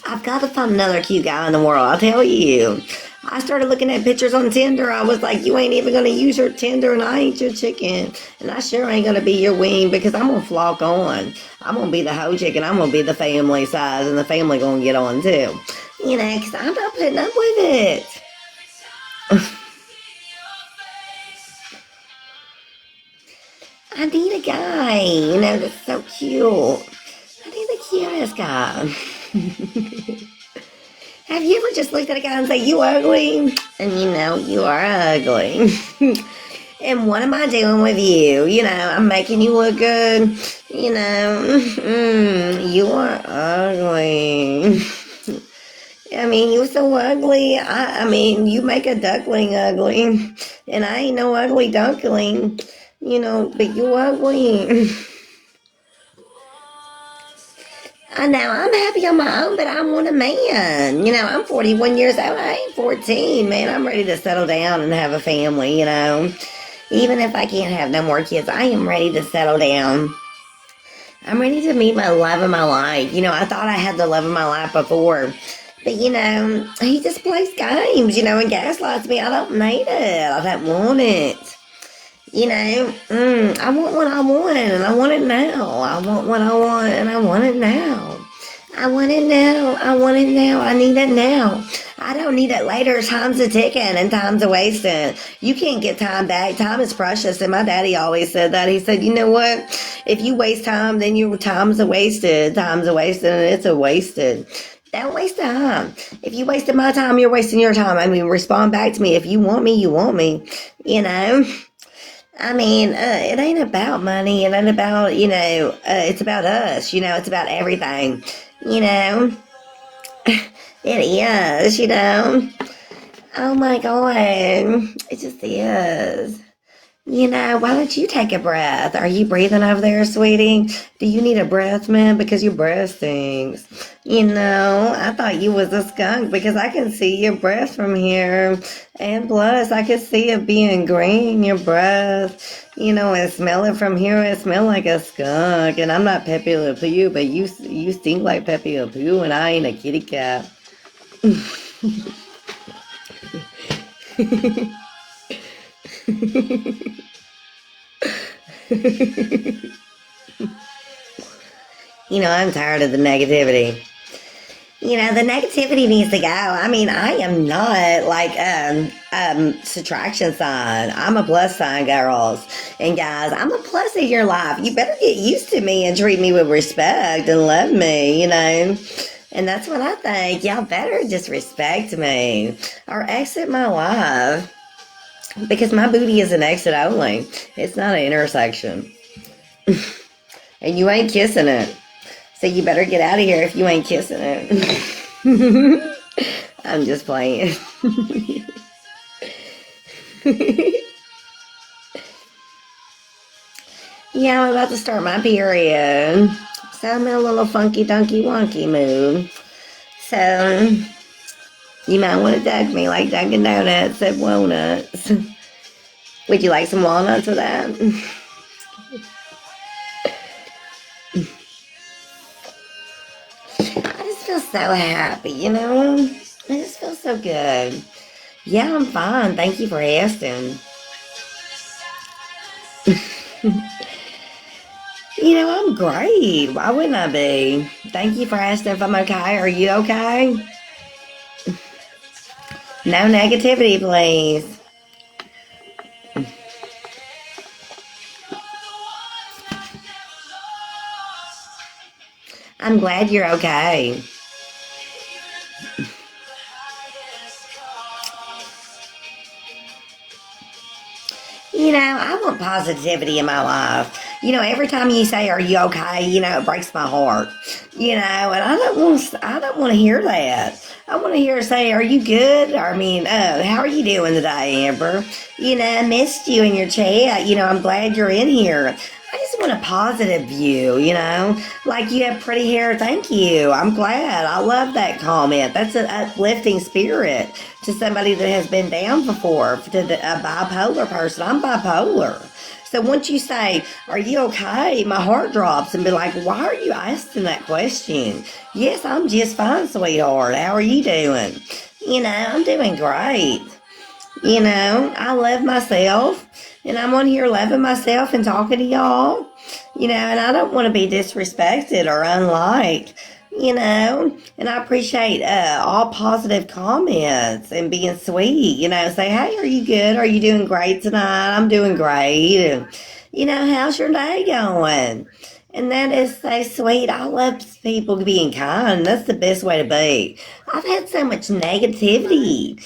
I've got to find another cute guy in the world, I'll tell you. I started looking at pictures on Tinder. I was like, you ain't even going to use your Tinder, and I ain't your chicken. And I sure ain't going to be your wing, because I'm going to flock on. I'm going to be the hoe chicken. I'm going to be the family size, and the family going to get on too. You know, because I'm not putting up with it. I need a guy, that's so cute. I need the cutest guy. Have you ever just looked at a guy and say, you ugly? And you are ugly. And what am I doing with you? I'm making you look good. You are ugly. I mean, you're so ugly. I mean, you make a duckling ugly. And I ain't no ugly duckling. But you ugly. I know, I'm happy on my own, but I want a man. I'm 41 years old. I ain't 14, man. I'm ready to settle down and have a family, Even if I can't have no more kids, I am ready to settle down. I'm ready to meet my love of my life. I thought I had the love of my life before. But, he just plays games, and gaslights me. I don't need it. I don't want it. I want what I want, and I want it now. I want what I want, and I want it now. I want it now. I want it now. I need it now. I don't need it later. Time's a ticking, and time's a wasting. You can't get time back. Time is precious, and my daddy always said that. He said, you know what? If you waste time, then your time's a wasted. Time's a wasted, and it's a wasted. Don't waste time. If you wasted my time, you're wasting your time. I mean, respond back to me. If you want me, you want me. I mean, it ain't about money. It ain't about, it's about us. It's about everything. It is, Oh my God. It just is. Why don't you take a breath? Are you breathing over there, sweetie? Do you need a breath, man? Because your breath stinks. I thought you was a skunk because I can see your breath from here. And plus, I can see it being green, your breath. And smell it from here. It smell like a skunk. And I'm not Pepe Le Pew, but you stink like Pepe Le Pew, and I ain't a kitty cat. I'm tired of the negativity. The negativity needs to go. I mean, I am not like subtraction sign. I'm a plus sign, girls and guys. I'm a plus in your life. You better get used to me and treat me with respect and love me, And that's what I think. Y'all better just respect me or exit my life. Because my booty is an exit only. It's not an intersection. And you ain't kissing it. So you better get out of here if you ain't kissing it. I'm just playing. Yeah, I'm about to start my period. So I'm in a little funky dunky wonky mood. So you might want to dug me like Dunkin' Donuts at walnuts. Would you like some walnuts with that? I just feel so happy, I just feel so good. Yeah, I'm fine. Thank you for asking. I'm great. Why wouldn't I be? Thank you for asking if I'm okay. Are you okay? No negativity, please. I'm glad you're okay. I want positivity in my life. Every time you say, "Are you okay?" It breaks my heart. And I don't want to hear that. I want to hear say, "Are you good?" Or, how are you doing today, Amber? I missed you in your chat. I'm glad you're in here. I just just want a positive view, like you have pretty hair. Thank you. I'm glad. I love that comment. That's an uplifting spirit to somebody that has been down before, to a bipolar person. I'm bipolar. So once you say, are you okay? My heart drops and be like, why are you asking that question? Yes, I'm just fine, sweetheart. How are you doing? I'm doing great. I love myself, and I'm on here loving myself and talking to y'all, and I don't want to be disrespected or unliked, and I appreciate all positive comments and being sweet, say, hey, are you good? Are you doing great tonight? I'm doing great. And, how's your day going? And that is so sweet. I love people being kind. That's the best way to be. I've had so much negativity,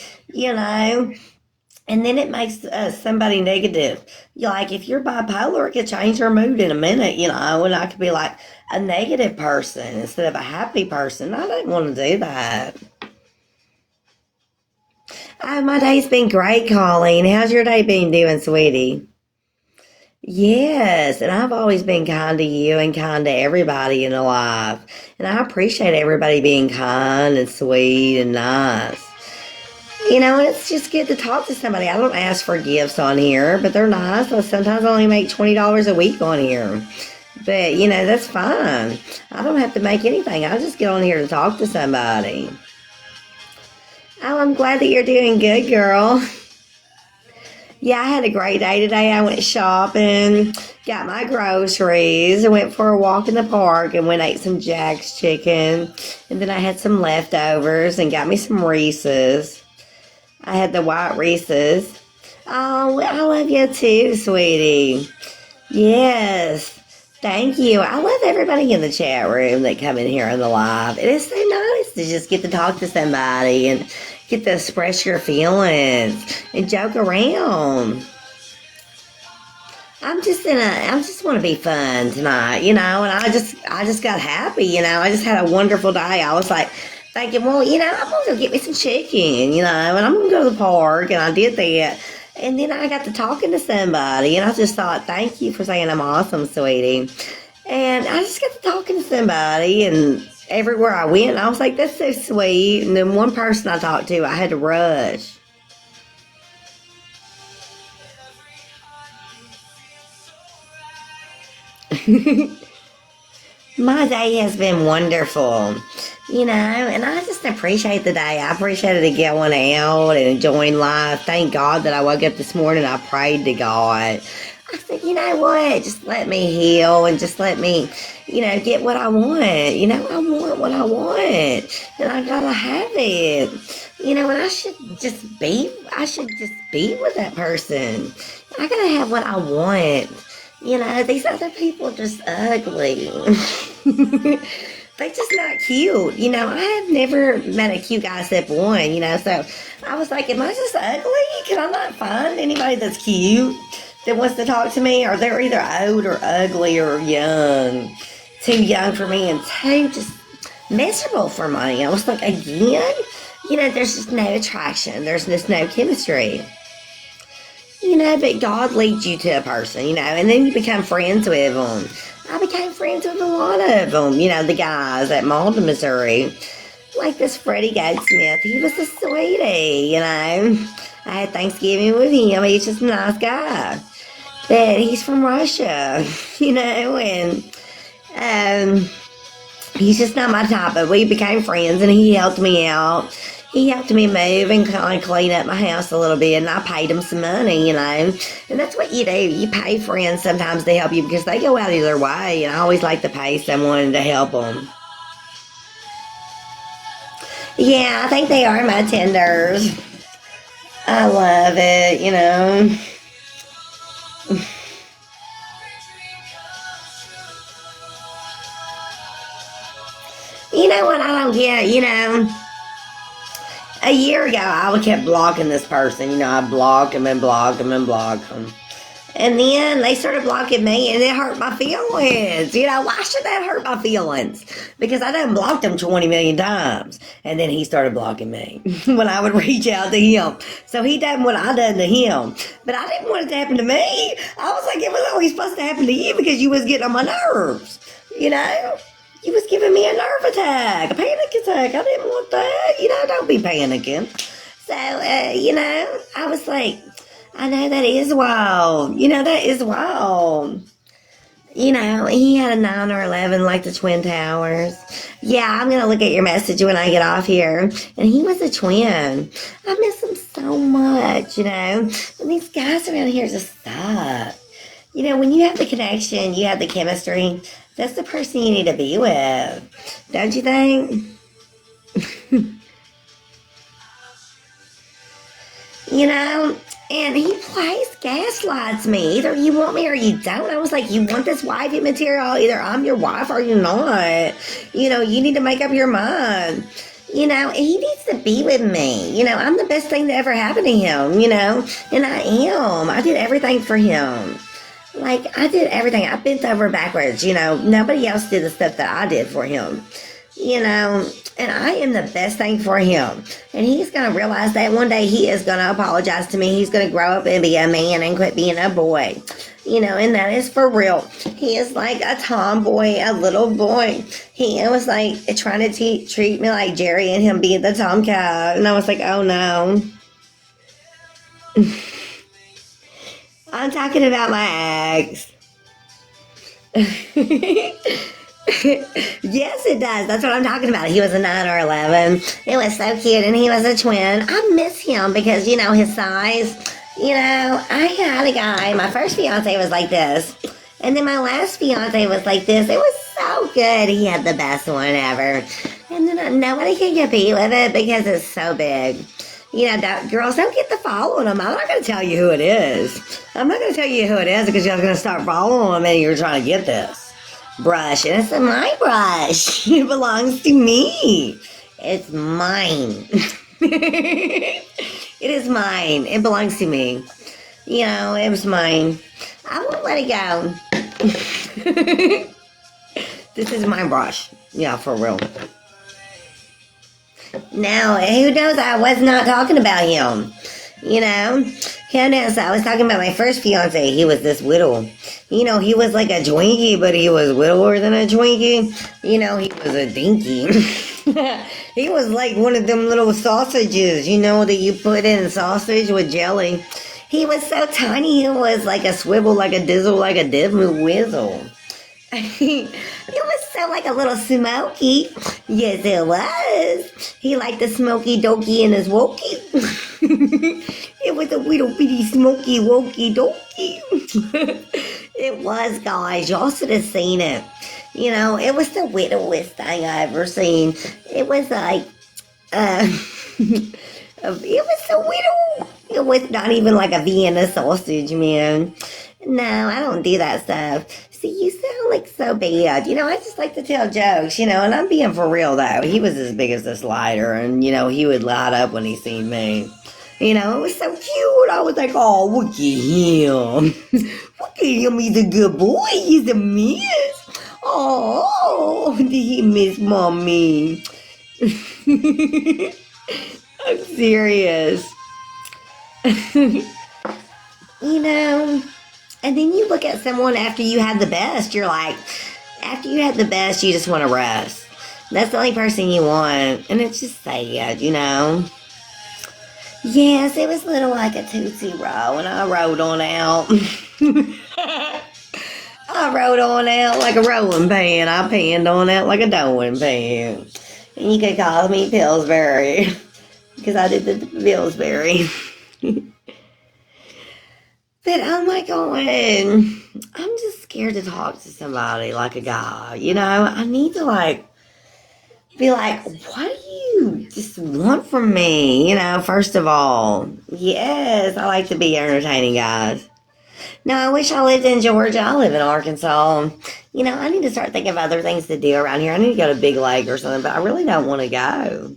and then it makes somebody negative. Like if you're bipolar, it could change your mood in a minute, and I could be like a negative person instead of a happy person. I don't want to do that. Oh, my day's been great, Colleen. How's your day been doing, sweetie? Yes, and I've always been kind to you and kind to everybody in life. And I appreciate everybody being kind and sweet and nice. And it's just good to talk to somebody. I don't ask for gifts on here, but they're nice. So sometimes I only make $20 a week on here. But, that's fine. I don't have to make anything. I just get on here to talk to somebody. Oh, I'm glad that you're doing good, girl. Yeah, I had a great day today. I went shopping, got my groceries, I went for a walk in the park and ate some Jack's chicken. And then I had some leftovers and got me some Reese's. I had the white Reese's. Oh, I love you too, sweetie. Yes. Thank you. I love everybody in the chat room that come in here on the live. It is so nice to just get to talk to somebody and get to express your feelings and joke around. I just want to be fun tonight, and I just got happy, I just had a wonderful day. I was like thinking, well, I'm going to go get me some chicken, and I'm going to go to the park, and I did that. And then I got to talking to somebody, and I just thought, thank you for saying I'm awesome, sweetie. And I just got to talking to somebody, and everywhere I went, I was like, that's so sweet. And then one person I talked to, I had to rush. My day has been wonderful, and I just appreciate the day. I appreciated it going out and enjoying life. Thank God that I woke up this morning. I prayed to God. I said, you know what? Just let me heal and just let me, get what I want. I want what I want, and I gotta have it. And I should just be with that person. I gotta have what I want. These other people are just ugly. They're just not cute. I have never met a cute guy except one, so I was like, am I just ugly? Can I not find anybody that's cute that wants to talk to me? Or they're either old or ugly or young. Too young for me and too just miserable for me. I was like, again? There's just no attraction. There's just no chemistry. But God leads you to a person, and then you become friends with them. I became friends with a lot of them, the guys at Malden, Missouri. Like this Freddie Goldsmith, he was a sweetie, I had Thanksgiving with him. He's just a nice guy. But he's from Russia, and he's just not my type, but we became friends, and he helped me out. He helped me move and kind of clean up my house a little bit, and I paid him some money, and that's what you do. You pay friends sometimes to help you because they go out of their way, and I always like to pay someone to help them. Yeah, I think they are my tenders. I love it, You know what I don't get, a year ago, I kept blocking this person. I block them and block them and block them. And then they started blocking me, and it hurt my feelings. Why should that hurt my feelings? Because I done blocked him 20 million times. And then he started blocking me when I would reach out to him. So he done what I done to him. But I didn't want it to happen to me. I was like, it was only supposed to happen to you because you was getting on my nerves. You was giving me a nerve attack, a panic attack. I didn't want that. Don't be panicking. So, I was like, I know that is wild. That is wild. He had a 9 or 11 like the Twin Towers. Yeah, I'm going to look at your message when I get off here. And he was a twin. I miss him so much, And these guys around here just suck. When you have the connection, you have the chemistry, that's the person you need to be with. Don't you think? And he gaslights me. Either you want me or you don't. I was like, you want this wifey material? Either I'm your wife or you're not. You need to make up your mind. He needs to be with me. I'm the best thing that ever happened to him, and I am. I did everything for him. Like, I did everything. I bent over backwards, Nobody else did the stuff that I did for him, and I am the best thing for him. And he's going to realize that one day he is going to apologize to me. He's going to grow up and be a man and quit being a boy, and that is for real. He is like a tomboy, a little boy. He was like trying to treat me like Jerry and him being the tomcat. And I was like, oh no. I'm talking about my ex. Yes, it does. That's what I'm talking about. He was a 9 or 11. It was so cute, and he was a twin. I miss him because, his size. I had a guy. My first fiance was like this. And then my last fiance was like this. It was so good. He had the best one ever. And then nobody can compete with it because it's so big. Girls, don't get to following him. I'm not going to tell you who it is. I'm not going to tell you who it is because you're going to start following him and you're trying to get this brush. And it's my brush. It belongs to me. It's mine. It is mine. It belongs to me. It was mine. I won't let it go. This is my brush. Yeah, for real. Now, who knows? I was not talking about him. Who knows? I was talking about my first fiance. He was this little. He was like a Twinkie, but he was littler than a Twinkie. He was a dinky. He was like one of them little sausages, that you put in sausage with jelly. He was so tiny. He was like a swivel, like a dizzle, like a whizzle. It was so like a little smoky. Yes, it was. He liked the smoky dokey in his wokey. It was a little bitty smoky wokey dokey. It was, guys. Y'all should have seen it. It was the widowest thing I ever seen. It was like, it was so widow. It was not even like a Vienna sausage, man. No, I don't do that stuff. See, you sound like so bad. I just like to tell jokes, and I'm being for real, though. He was as big as a slider, and, he would light up when he seen me. It was so cute. I was like, oh, look at him. Look at him. He's a good boy. He's a miss. Oh, did he miss mommy? I'm serious. And then you look at someone after you had the best, you're like, after you had the best, you just want to rest. That's the only person you want. And it's just sad, Yes, it was little like a Tootsie Roll, and I rode on out. I rode on out like a rolling pin. I panned on out like a doing pan. And you could call me Pillsbury, because I did the Pillsbury. But oh my God, I'm just scared to talk to somebody like a guy. I need to be like, what do you just want from me? First of all, yes, I like to be entertaining, guys. No, I wish I lived in Georgia. I live in Arkansas. I need to start thinking of other things to do around here. I need to go to Big Lake or something, but I really don't want to go.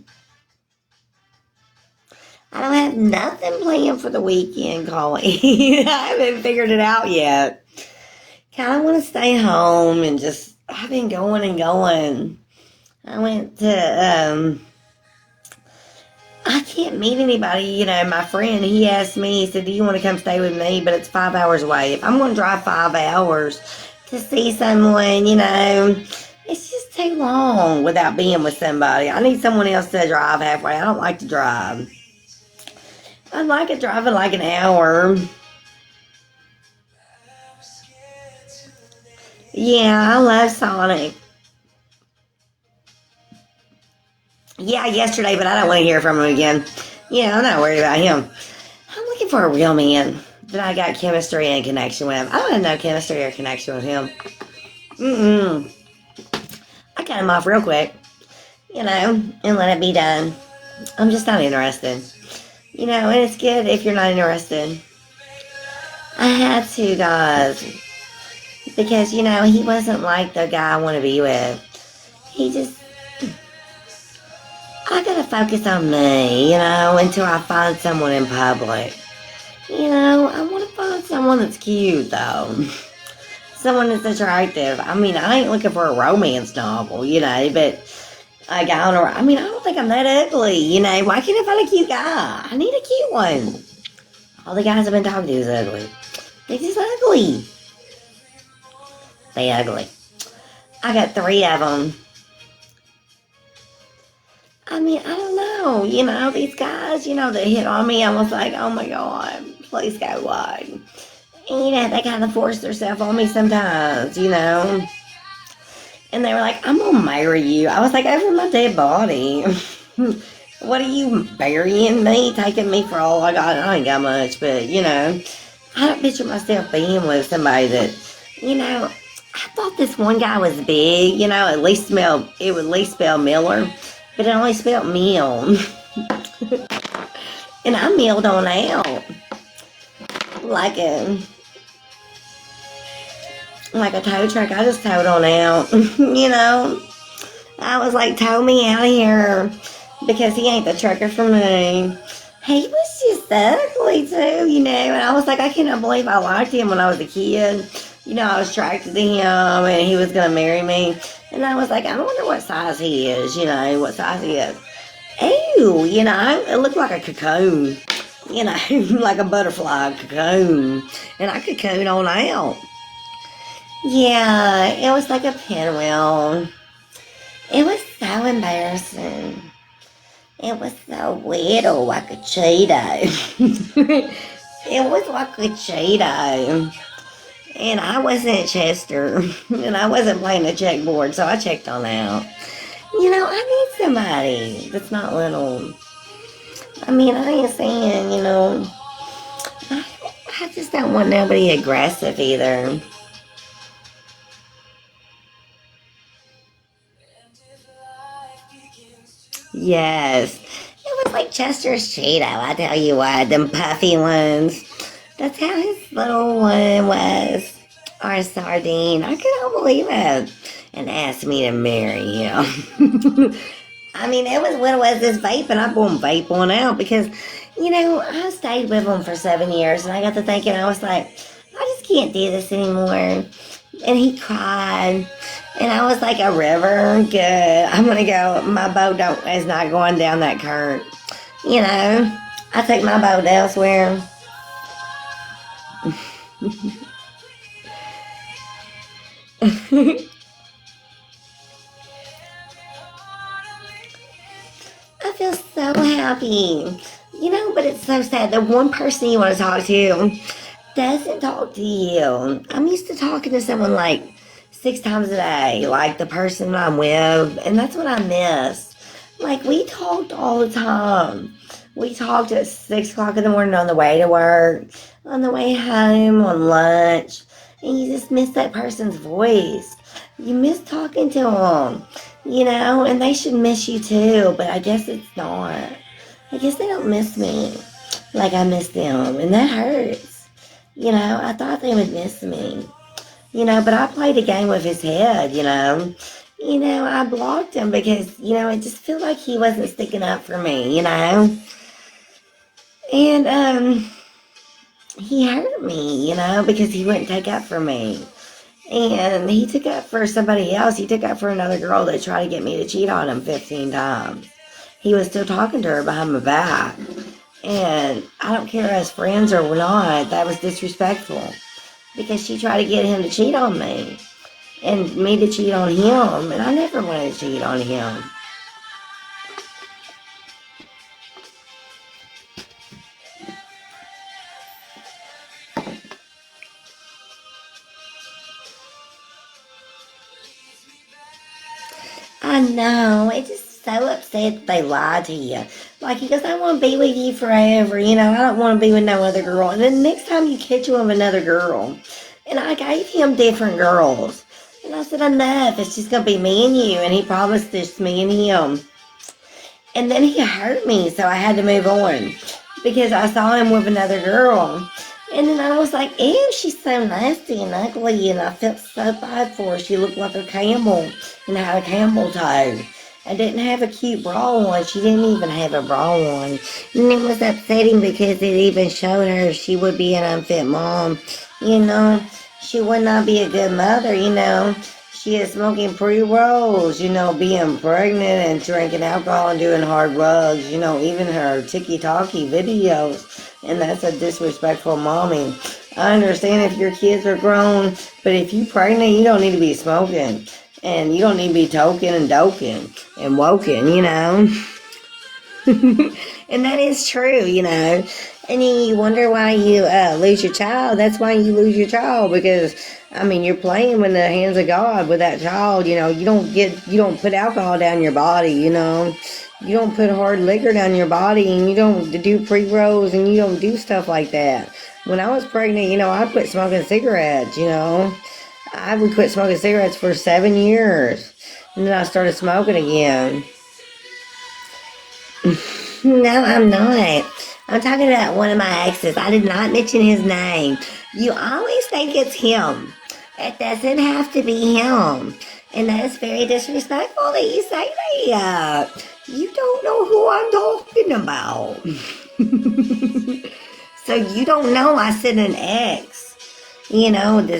I don't have nothing planned for the weekend, Colleen. I haven't figured it out yet. Kind of want to stay home and just, I've been going and going. I went to, I can't meet anybody. My friend, he asked me, he said, do you want to come stay with me? But it's 5 hours away. If I'm going to drive 5 hours to see someone, it's just too long without being with somebody. I need someone else to drive halfway. I don't like to drive. I like it driving like an hour. Yeah, I love Sonic. Yeah, yesterday, but I don't want to hear from him again. I'm not worried about him. I'm looking for a real man that I got chemistry and connection with. I don't have no chemistry or connection with him. I cut him off real quick, and let it be done. I'm just not interested. And it's good if you're not interested. I had two guys because, he wasn't like the guy I want to be with. I gotta focus on me, until I find someone in public. I want to find someone that's cute, though. Someone that's attractive. I ain't looking for a romance novel, but a guy I don't think I'm that ugly, Why can't I find a cute guy? I need a cute one. All the guys I've been talking to is ugly. They're just ugly. They ugly. I got 3 of them. I don't know. These guys, that hit on me, I was like, oh my God, please go away. And, they kind of force themselves on me sometimes, And they were like, I'm going to marry you. I was like, over my dead body. What are you, burying me? Taking me for all I got? I ain't got much, but, I don't picture myself being with somebody that, I thought this one guy was big, it would at least spell Miller, but it only spelled meal. And I milled on out. Like a tow truck. I just towed on out. I was like, tow me out of here. Because he ain't the trucker for me. He was just ugly too, And I was like, I cannot believe I liked him when I was a kid. I was attracted to him and he was going to marry me. And I was like, I wonder what size he is, what size he is. Ew, it looked like a cocoon. Like a butterfly cocoon. And I cocoon on out. Yeah, it was like a pinwheel. It was so embarrassing. It was so little, like a Cheeto. It was like a Cheeto. And I wasn't Chester. And I wasn't playing the checkboard, so I checked on out. I need somebody that's not little. I ain't saying, I just don't want nobody aggressive either. Yes. It was like Chester's Cheeto, I tell you what, them puffy ones. That's how his little one was. Or sardine. I couldn't believe it. And asked me to marry him. It was what it was, this vape, and I'm going to vape one out because, I stayed with him for 7 years, and I got to thinking, I was like, I just can't do this anymore. And he cried, and I was like, a river, good. I'm going to go, my boat is not going down that current. I take my boat elsewhere. I feel so happy. But it's so sad. The one person you want to talk to doesn't talk to you. I'm used to talking to someone like 6 times a day, like the person I'm with, and that's what I miss. Like, we talked all the time. We talked at 6 o'clock in the morning on the way to work, on the way home, on lunch, and you just miss that person's voice. You miss talking to them, and they should miss you too, but I guess it's not. I guess they don't miss me like I miss them, and that hurts. I thought they would miss me, but I played a game with his head, I blocked him because, it just felt like he wasn't sticking up for me, And he hurt me, because he wouldn't take up for me. And he took up for somebody else. He took up for another girl that tried to get me to cheat on him 15 times. He was still talking to her behind my back. And I don't care as friends or not, that was disrespectful. Because she tried to get him to cheat on me. And me to cheat on him. And I never wanted to cheat on him. I know. It's just so upset they lied to you. Like, he goes, I want to be with you forever. I don't want to be with no other girl. And then next time you catch him with another girl. And I gave him different girls. And I said, enough. It's just going to be me and you. And he promised just me and him. And then he hurt me, so I had to move on. Because I saw him with another girl. And then I was like, ew, she's so nasty and ugly. And I felt so bad for her. She looked like a camel and had a camel toe. I didn't have a cute bra on. She didn't even have a bra on. And it was upsetting because it even showed her she would be an unfit mom. She would not be a good mother. She is smoking pre-rolls, being pregnant and drinking alcohol and doing hard drugs, even her ticky-talky videos. And that's a disrespectful mommy. I understand if your kids are grown, but if you're pregnant, you don't need to be smoking. And you don't need to be toking and doking and woken. And that is true. And you wonder why you lose your child. That's why you lose your child, because you're playing with the hands of God with that child. You don't put alcohol down your body. You don't put hard liquor down your body, and you don't do pre-rolls, and you don't do stuff like that. When I was pregnant, I quit smoking cigarettes. I would quit smoking cigarettes for 7 years, and then I started smoking again. No, I'm not. I'm talking about one of my exes. I did not mention his name. You always think it's him. It doesn't have to be him. And that is very disrespectful that you say that. You don't know who I'm talking about. So you don't know I said an ex.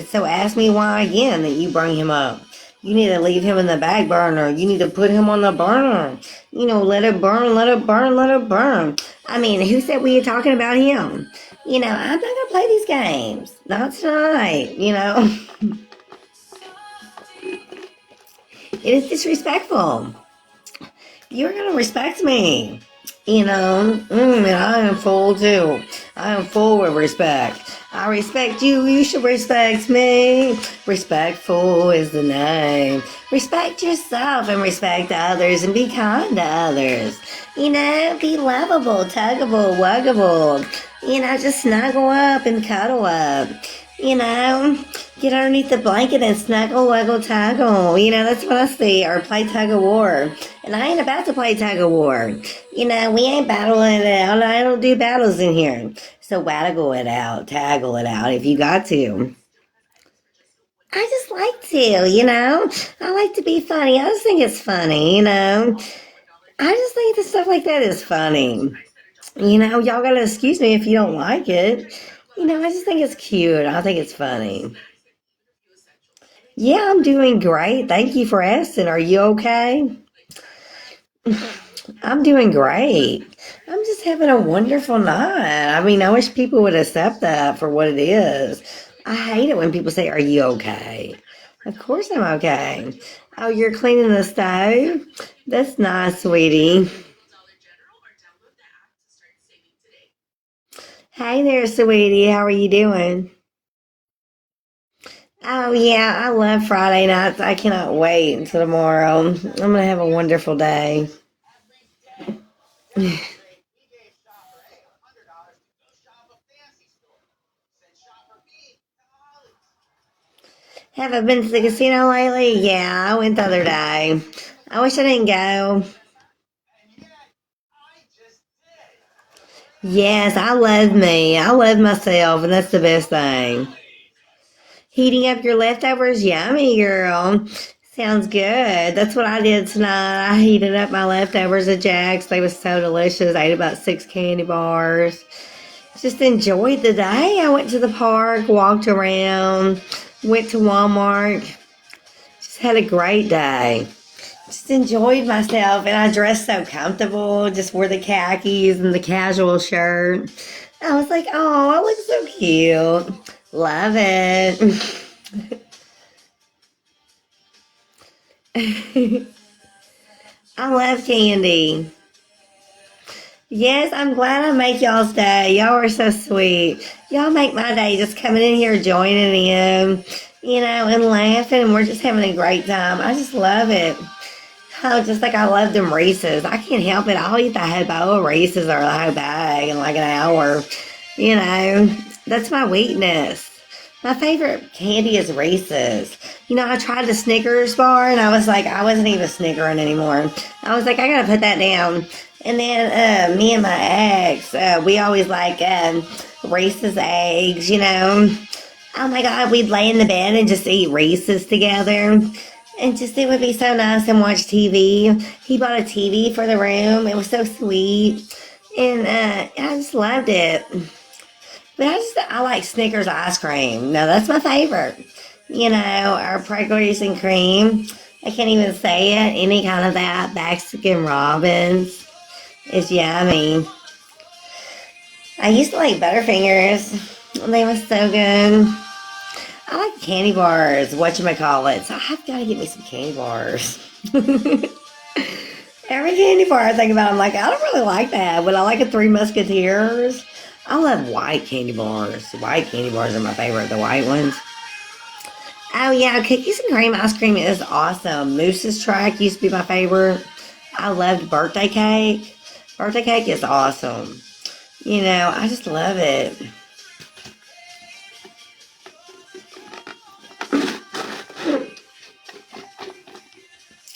So ask me why again that you bring him up. You need to leave him in the back burner. You need to put him on the burner. Let it burn, let it burn, let it burn. Who said we were talking about him? I'm not going to play these games. Not tonight, It is disrespectful. You're going to respect me. And I am full too. I am full with respect. I respect you, you should respect me. Respectful is the name. Respect yourself and respect others and be kind to others. Be lovable, tuggable, wuggable. Just snuggle up and cuddle up. Get underneath the blanket and snuggle, wuggle, tuggle. That's what I see. Or play tug of war. And I ain't about to play tug of war. We ain't battling it out. I don't do battles in here. So waggle it out, taggle it out if you got to. I just like to. I like to be funny. I just think it's funny. I just think that stuff like that is funny. Y'all gotta excuse me if you don't like it. I just think it's cute. I think it's funny. Yeah, I'm doing great. Thank you for asking. Are you okay? I'm doing great. I'm just having a wonderful night. I wish people would accept that for what it is. I hate it when people say, are you okay? Of course I'm okay. Oh, you're cleaning the stove? That's nice, sweetie. Hey there, sweetie. How are you doing? Oh, yeah, I love Friday nights. I cannot wait until tomorrow. I'm going to have a wonderful day. Have I been to the casino lately? Yeah, I went the other day. I wish I didn't go. Yes, I love me. I love myself, and that's the best thing. Heating up your leftovers? Yummy, girl. Sounds good. That's what I did tonight. I heated up my leftovers at Jack's. They was so delicious. I ate about 6 candy bars. Just enjoyed the day. I went to the park, walked around, went to Walmart. Just had a great day. Just enjoyed myself, and I dressed so comfortable. Just wore the khakis and the casual shirt. I was like, oh, I look so cute. Love it. I love candy. Yes, I'm glad I make y'all's day. Y'all are so sweet. Y'all make my day just coming in here, joining in, and laughing, and we're just having a great time. I just love it. Oh, just like I love them Reese's. I can't help it. I'll eat the whole bowl of Reese's or the whole bag in like an hour. That's my weakness. My favorite candy is Reese's. I tried the Snickers bar and I was like, I wasn't even snickering anymore. I was like, I gotta put that down. And then me and my ex, we always like Reese's eggs. Oh my God, we'd lay in the bed and just eat Reese's together. And just, it would be so nice and watch TV. He bought a TV for the room. It was so sweet. And I just loved it. But I like Snickers ice cream. No, that's my favorite. Our preggers and cream. I can't even say it. Any kind of that. Mexican Robbins is yummy. I used to like Butterfingers. They were so good. I like candy bars, whatchamacallit. So I've got to get me some candy bars. Every candy bar I think about, I'm like, I don't really like that. But I like a Three Musketeers. I love white candy bars. White candy bars are my favorite, the white ones. Oh yeah, cookies and cream ice cream is awesome. Moose's Track used to be my favorite. I loved birthday cake. Birthday cake is awesome. I just love it.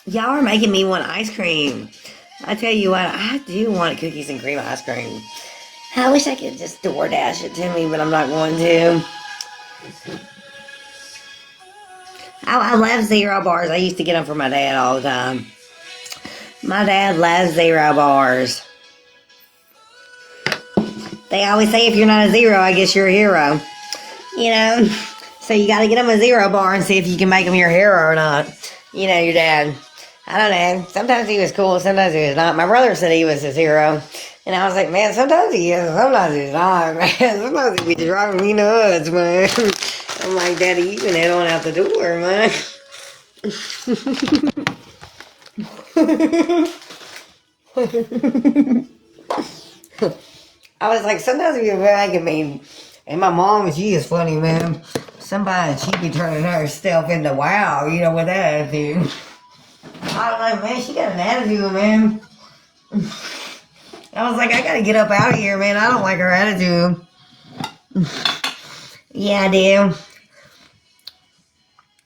Y'all are making me want ice cream. I tell you what, I do want cookies and cream ice cream. I wish I could just DoorDash it to me, but I'm not going to. I love Zero bars. I used to get them for my dad all the time. My dad loves Zero bars. They always say if you're not a zero, I guess you're a hero. So you got to get them a Zero bar and see if you can make them your hero or not. Your dad. I don't know. Sometimes he was cool, sometimes he was not. My brother said he was a zero. And I was like, man, sometimes he is, sometimes he's not, man. Sometimes he be driving me nuts, man. I'm like, Daddy, you can head on out the door, man. I was like, sometimes he be ragging me. And my mom, she is funny, man. Somebody, she be turning herself into wow, with that attitude. I don't know, man. She got an attitude, man. I was like, I gotta get up out of here, man. I don't like her attitude. Yeah, I do.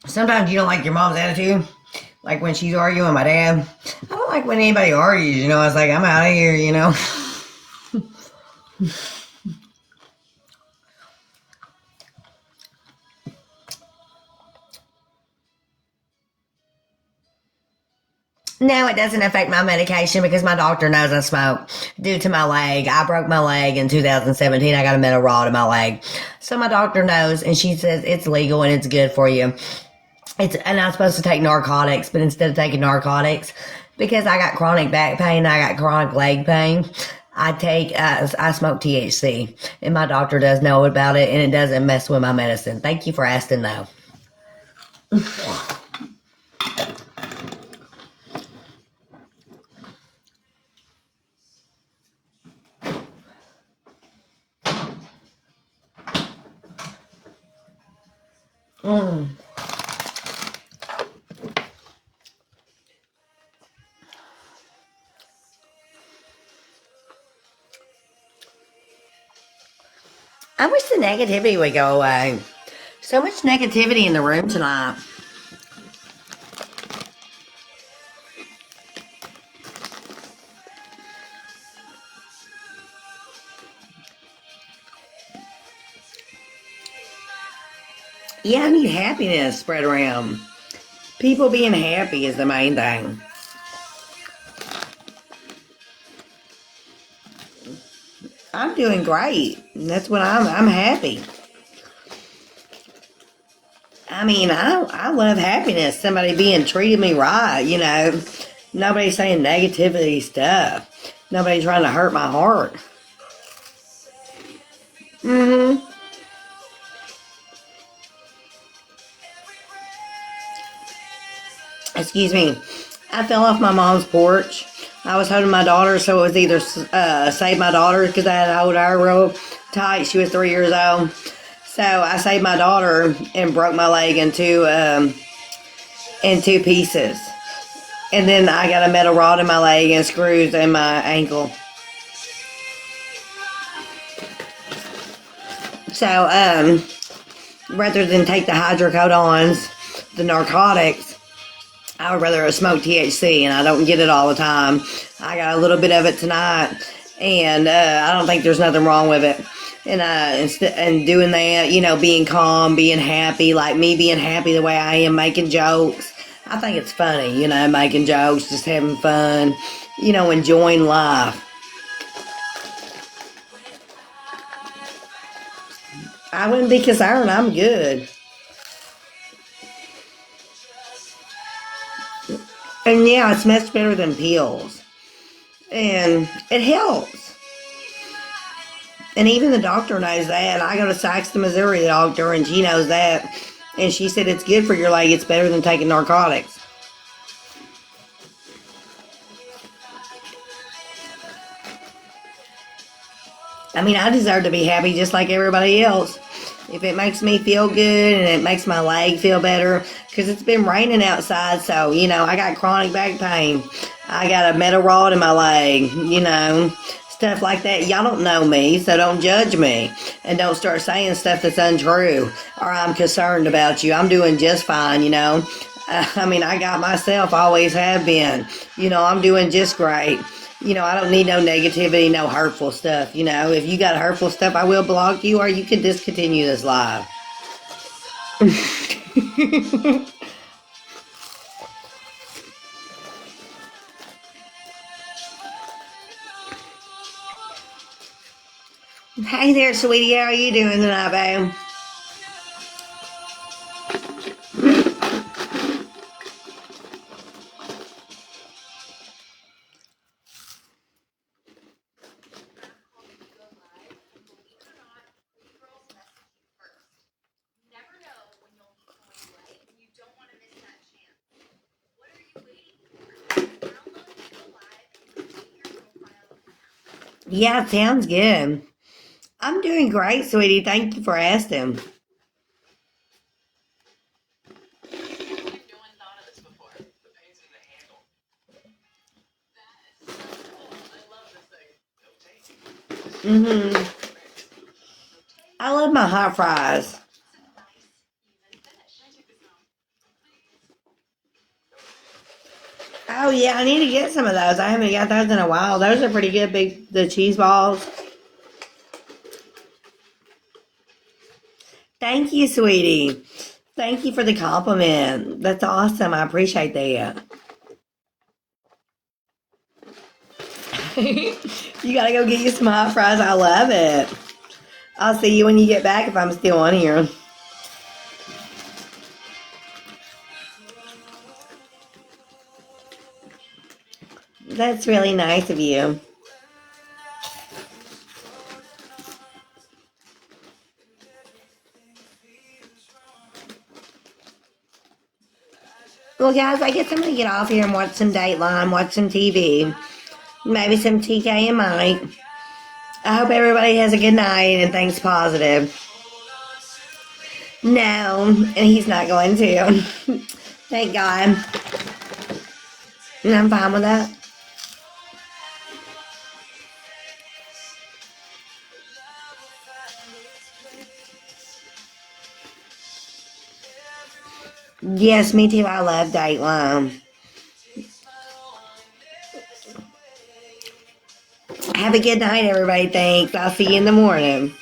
Sometimes you don't like your mom's attitude. Like when she's arguing with my dad. I don't like when anybody argues, I was like, I'm out of here, No, it doesn't affect my medication because my doctor knows I smoke due to my leg. I broke my leg in 2017. I got a metal rod in my leg. So my doctor knows, and she says it's legal and it's good for you. And I'm supposed to take narcotics, but instead of taking narcotics, because I got chronic back pain, I got chronic leg pain, I smoke THC. And my doctor does know about it, and it doesn't mess with my medicine. Thank you for asking, though. I wish the negativity would go away. So much negativity in the room tonight. Yeah, I need happiness spread around. People being happy is the main thing. I'm doing great. That's what I'm happy. I mean, I love happiness. Somebody being treating me right, Nobody saying negativity stuff. Nobody trying to hurt my heart. Excuse me. I fell off my mom's porch. I was holding my daughter, so it was either save my daughter because I had to hold her real tight. She was 3 years old. So I saved my daughter and broke my leg in two pieces. And then I got a metal rod in my leg and screws in my ankle. So, rather than take the hydrocodons, the narcotics, I would rather smoke THC, and I don't get it all the time. I got a little bit of it tonight, and I don't think there's nothing wrong with it. And doing that, being calm, being happy, like me being happy the way I am, making jokes. I think it's funny, making jokes, just having fun, enjoying life. I wouldn't be concerned. I'm good. And yeah, it's much better than pills. And it helps. And even the doctor knows that. I go to Saxton, Missouri, the doctor, and she knows that. And she said it's good for your leg. It's better than taking narcotics. I mean, I deserve to be happy just like everybody else. If it makes me feel good and it makes my leg feel better, because it's been raining outside, so, I got chronic back pain. I got a metal rod in my leg, stuff like that. Y'all don't know me, so don't judge me. And don't start saying stuff that's untrue or I'm concerned about you. I'm doing just fine, I mean, I got myself, always have been. I'm doing just great. I don't need no negativity, no hurtful stuff. If you got hurtful stuff, I will block you or you can discontinue this live. Hey there, sweetie. How are you doing tonight, babe? Yeah, sounds good. I'm doing great, sweetie. Thank you for asking. I love my hot fries. Oh yeah, I need to get some of those. I haven't got those in a while. Those are pretty good, the cheese balls. Thank you, sweetie. Thank you for the compliment. That's awesome. I appreciate that. You gotta go get you some hot fries. I love it. I'll see you when you get back if I'm still on here. That's really nice of you. Well, guys, I guess I'm going to get off here and watch some Dateline, watch some TV, maybe some TK and Mike. I hope everybody has a good night and thinks positive. No, and he's not going to. Thank God. And I'm fine with that. Yes, me too. I love Dateline. Have a good night, everybody. Thanks. I'll see you in the morning.